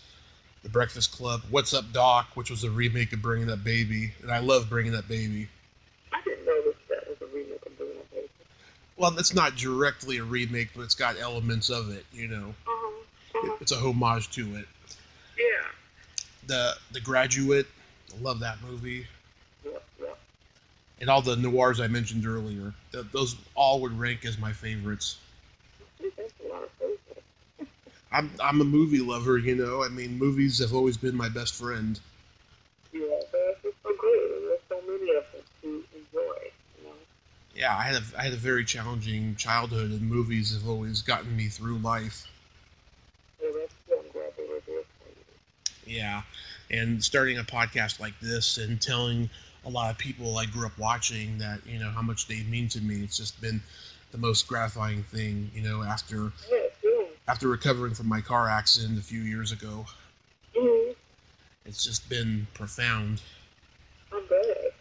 The Breakfast Club, What's Up Doc, which was a remake of Bringing Up Baby, and I love Bringing Up Baby. I didn't know that was a remake of Bringing Up Baby. Well, it's not directly a remake, but it's got elements of it, It's a homage to it. Yeah. The Graduate, I love that movie. Yeah. And all the noirs I mentioned earlier, those all would rank as my favorites. That's a lot of favorites. I'm a movie lover, I mean, movies have always been my best friend. Yeah, that's just so good. And there's so many of them to enjoy, Yeah, I had a very challenging childhood, and movies have always gotten me through life. Yeah, that's good. I'm glad they were there for you. Yeah, and starting a podcast like this and telling a lot of people I grew up watching that, how much they mean to me, it's just been the most gratifying thing, after recovering from my car accident a few years ago. It's just been profound. I'm glad.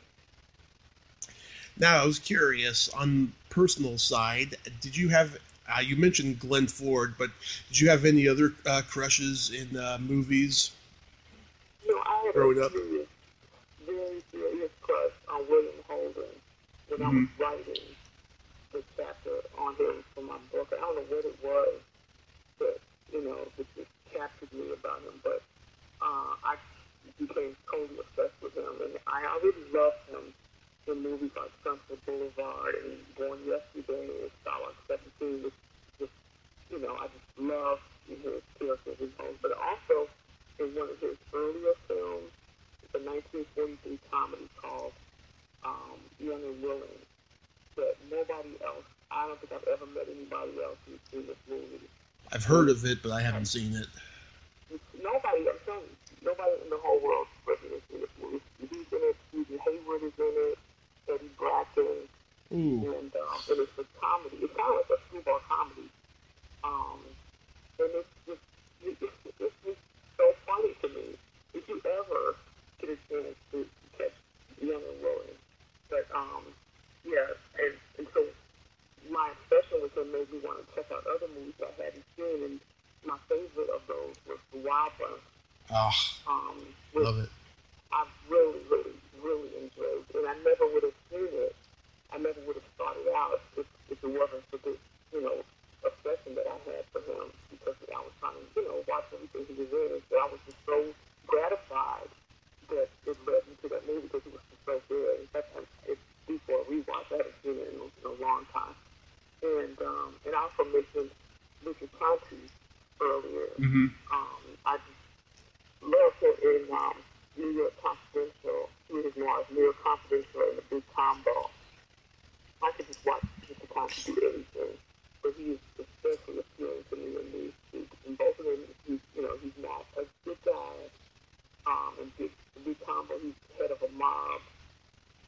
Now, I was curious, on personal side, did you have, you mentioned Glenn Ford, but did you have any other crushes in movies I had growing a up? very serious crush on William Holden when I was writing. on him for my book. I don't know what it was that, that just captured me about him, but I became totally obsessed with him, and I already loved him in movies like Sunset Boulevard and Born Yesterday and Starlight 17. I just love his character, his own. But also in one of his earlier films, the 1943 comedy called Young and Willing, that nobody else, I don't think I've ever met anybody else who's seen this movie. I've heard of it, but I haven't seen it. Nobody, I'm telling you, nobody in the whole world has seen this movie. He's in it, Susan Hayward is in it, Eddie Bracken, and it's a comedy. It's kind of like a screwball comedy. And it's just so funny to me. If you ever get a chance to catch Young and Willing, but and so my obsession with him made me want to check out other movies I hadn't seen, and my favorite of those was The Wild Bunch. Love it. I really, really, really enjoyed, and I never would have seen it. I never would have started out if it wasn't for this, obsession that I had for him, because I was trying to, watch everything he was in, and so I was just so gratified that it led me to that movie because it was just so good. In fact, it's before a rewatch. I haven't seen it in a long time. And I also mentioned Richard Conte earlier. Mm-hmm. I just love him in New York Confidential, Film Noir, New York Confidential, and The Big Combo. I could just watch Richard Conte do anything, but he is especially appealing to me in these two. In both of them, he's not a good guy. And The Big Combo, he's head of a mob,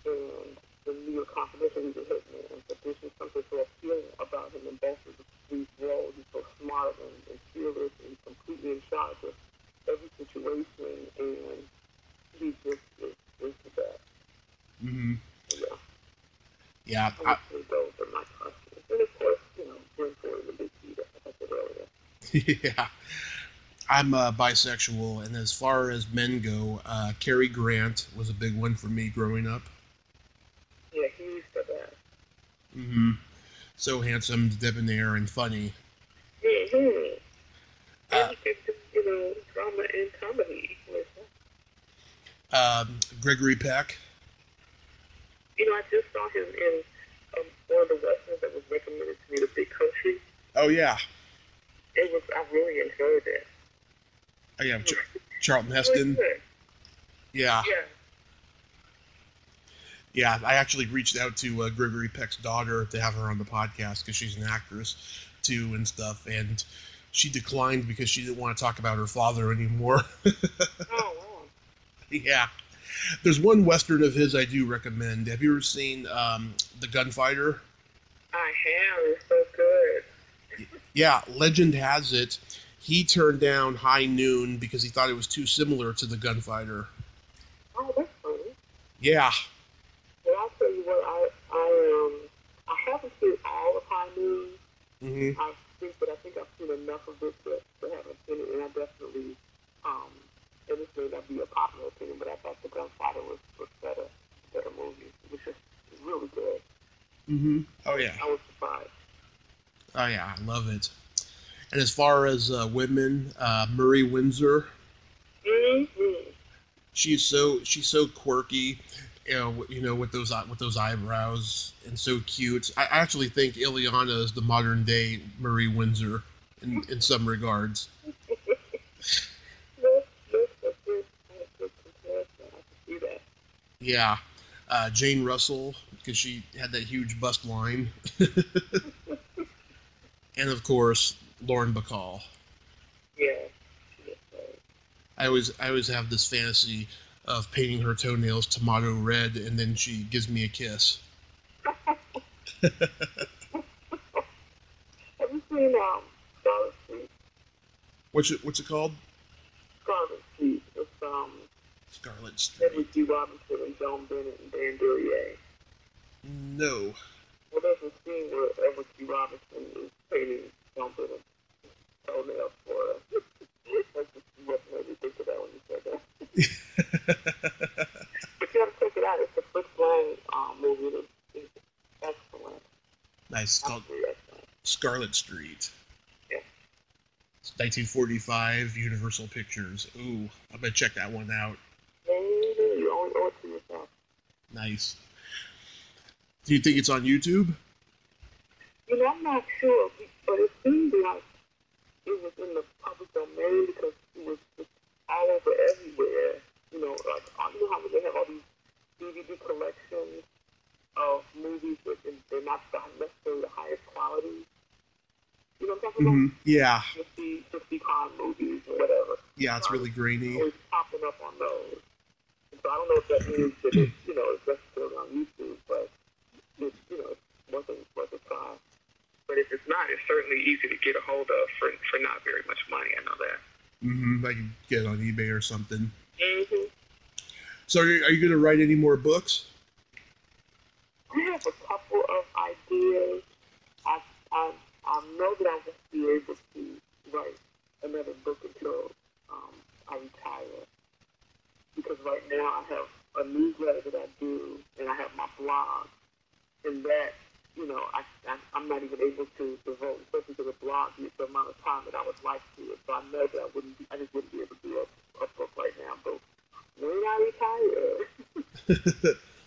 and in New York Confidential, he's a hitman. But there's just something so appealing about him in both of these roles. He's so smart and fearless, and he's completely in charge of every situation, and he just is the best. Mm-hmm. Yeah. Yeah. Those are my questions. And of course, Glenn Ford and the Big Peter, like I said earlier. Yeah. I'm bisexual, and as far as men go, Cary Grant was a big one for me growing up. Yeah, he's the best. Mm-hmm. So handsome, debonair, and funny. Mm-hmm. And he can do, drama and comedy. Gregory Peck. I just saw him in one of the westerns that was recommended to me, The Big Country. Oh, yeah. I really enjoyed it. Oh, yeah, Charlton Heston. Really Yeah. Yeah. Yeah, I actually reached out to Gregory Peck's daughter to have her on the podcast because she's an actress, too, and stuff, and she declined because she didn't want to talk about her father anymore. Oh, wow. Yeah. There's one Western of his I do recommend. Have you ever seen The Gunfighter? I have. It's so good. Yeah, legend has it he turned down High Noon because he thought it was too similar to The Gunfighter. Oh, that's funny. Yeah. Well, I'll tell you what, I haven't seen all of High Noon. Mm-hmm. I think I've seen enough of it to haven't seen it, and I definitely, and this may not be a popular opinion, but I thought The Gunfighter was better movie. It was just really good. Mm-hmm. Oh, yeah. I was surprised. Oh, yeah, I love it. And as far as women, Marie Windsor, Mm-hmm. she's so quirky, with those eyebrows, and so cute. I actually think Ileana is the modern day Marie Windsor in some regards. Yeah, Jane Russell, because she had that huge bust line, and of course Lauren Bacall. Yeah. I always have this fantasy of painting her toenails tomato red, and then she gives me a kiss. Have you seen Scarlet Street? What's it called? Scarlet Street. It's Scarlet Street. Edward G. Robinson and Joan Bennett and Dan Duryea. No. Well, there's a scene where Edward G. Robinson is painting Joan Bennett's toenails for her. That's just what made me think of that when you said that. But you gotta check it out. It's a Fritz Lang movie. It's excellent. Nice. Scarlet Street. Yeah. It's 1945, Universal Pictures. Ooh, I'm going to check that one out. You only owe it to yourself. Nice. Do you think it's on YouTube? You know, I'm not sure, but it seemed like it was in the public domain because it was just all over everywhere. You know, like, you know how they have all these DVD collections of movies that they're not necessarily the highest quality. You know what I'm talking about? Yeah. 50 con movies or whatever. Yeah, it's really grainy. Always popping up on those. So I don't know if that means that it's, you know, it's necessarily on YouTube, but it, you know, it's worth a try. But if it's not, it's certainly easy to get a hold of for not very much money. I know that. I can get it on eBay or something. Mm-hmm. So are you going to write any more books? I have a couple of ideas. I know that I won't be able to write another book until I retire. Because right now I have a newsletter that I do, and I have my blog, and that, you know, I'm not even able to devote, especially to the blog, the amount of time that I would like to it. So I know that I just wouldn't be able to do a book right now. But when I retire,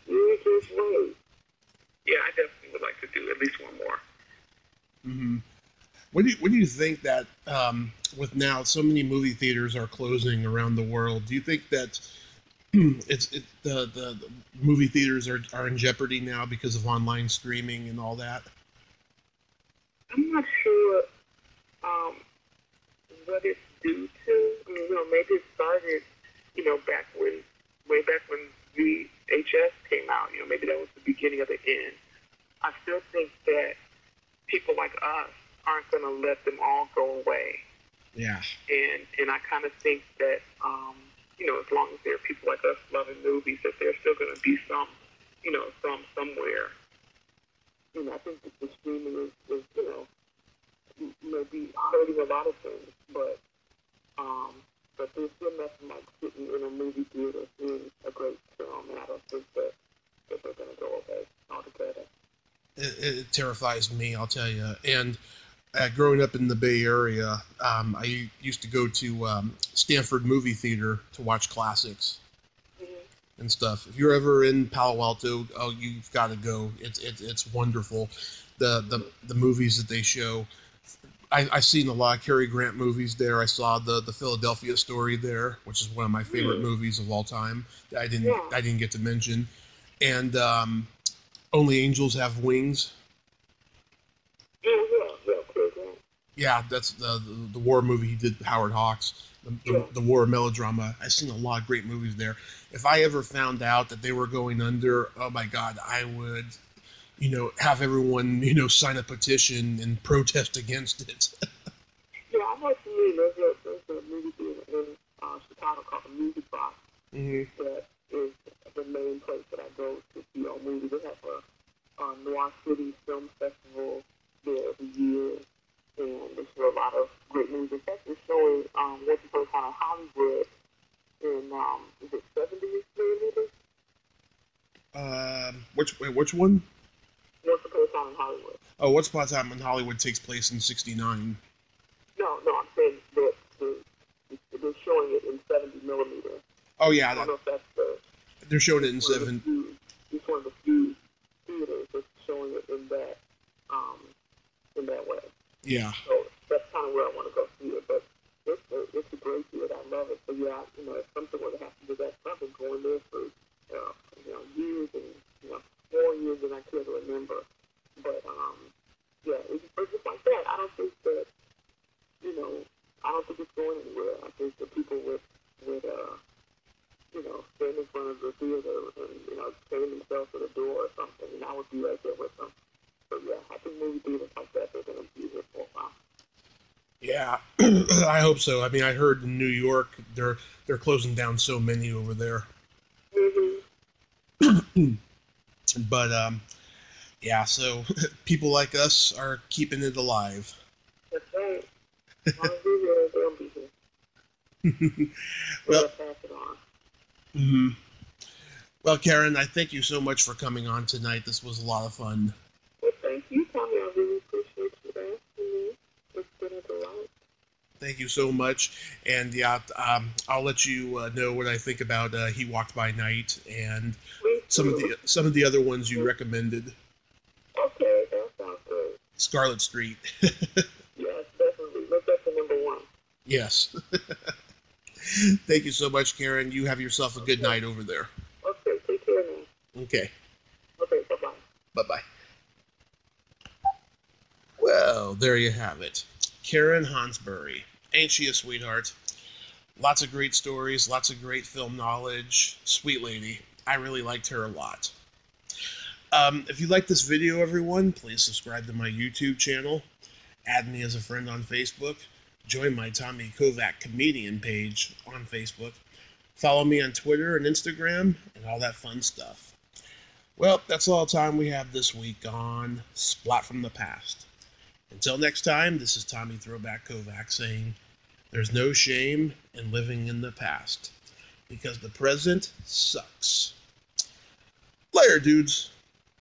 you just wait. Yeah, I definitely would like to do at least one more. Mm-hmm. What do you think that with now so many movie theaters are closing around the world? Do you think that the movie theaters are in jeopardy now because of online streaming and all that? I'm not sure what it's due to. You know, maybe it started, you know, way back when VHS came out. You know, maybe that was the beginning of the end. I still think that people like us aren't going to let them all go away. Yeah. And I kind of think that, you know, as long as there are people like us loving movies, that there's still going to be some, you know, somewhere. You know, I think that the streaming is, you know, maybe hurting a lot of things, but there's still nothing like sitting in a movie theater seeing a great film, and I don't think that they're going to go away altogether. It terrifies me, I'll tell you. And growing up in the Bay Area, I used to go to Stanford Movie Theater to watch classics and stuff. If you're ever in Palo Alto, you've got to go. It's wonderful. The movies that they show. I've seen a lot of Cary Grant movies there. I saw the Philadelphia Story there, which is one of my favorite movies of all time that I didn't get to mention. And Only Angels Have Wings. Yeah, that's the war movie he did with Howard Hawks, the war melodrama. I've seen a lot of great movies there. If I ever found out that they were going under, oh my God, I would, you know, have everyone, you know, sign a petition and protest against it. Yeah, I know what you mean. There's a movie theater in Chicago called the Music Box. That is the main place that I go to see all movies. They have a Noir City Film Festival there every year, and they show a lot of great movies. In fact, they're showing Once Upon a Time in Hollywood in, is it 70 millimeters? Which one? Once Upon a Time in Hollywood. Oh, Once Upon a Time in Hollywood takes place in '69. No, I'm saying that they're showing it in 70 millimeters. Oh yeah, I don't know if that's they're showing it in 7. It's one of the few theaters that's showing it in that way. Yeah. So that's kind of where I want to go see it. But it's a great theater. I love it. So yeah, you know, if something were to happen to that, I've been going there for years and 4 years and I can't remember. But yeah, it's just like that. I don't think that, you know, I don't think it's going anywhere. I think that people would you know, stand in front of the theater and, you know, stand themselves at a door or something, and I would be right there with them. So yeah, I think movie theaters like that, they're going to be here for a while. Yeah, I hope so. I mean, I heard in New York they're closing down so many over there. But yeah, so people like us are keeping it alive. That's right. I'll be here, they'll be here. Well, pass it on. Well, Karen, I thank you so much for coming on tonight. This was a lot of fun. Well, thank you, Tommy. I really appreciate you, man. Thank you so much. And yeah, I'll let you know what I think about He Walked by Night and some of the other ones you recommended. Okay, that sounds good. Scarlet Street. Yes, definitely. Look up to number one. Yes. Thank you so much, Karen. You have yourself a good night over there. Okay, take care now. Okay. Okay, bye-bye. Bye-bye. Well, there you have it. Karen Hannsberry. Ain't she a sweetheart? Lots of great stories, lots of great film knowledge. Sweet lady. I really liked her a lot. If you like this video, everyone, please subscribe to my YouTube channel. Add me as a friend on Facebook. Join my Tommy Kovac comedian page on Facebook. Follow me on Twitter and Instagram and all that fun stuff. Well, that's all the time we have this week on Splat from the Past. Until next time, this is Tommy Throwback Kovac saying, there's no shame in living in the past, because the present sucks. Later, dudes.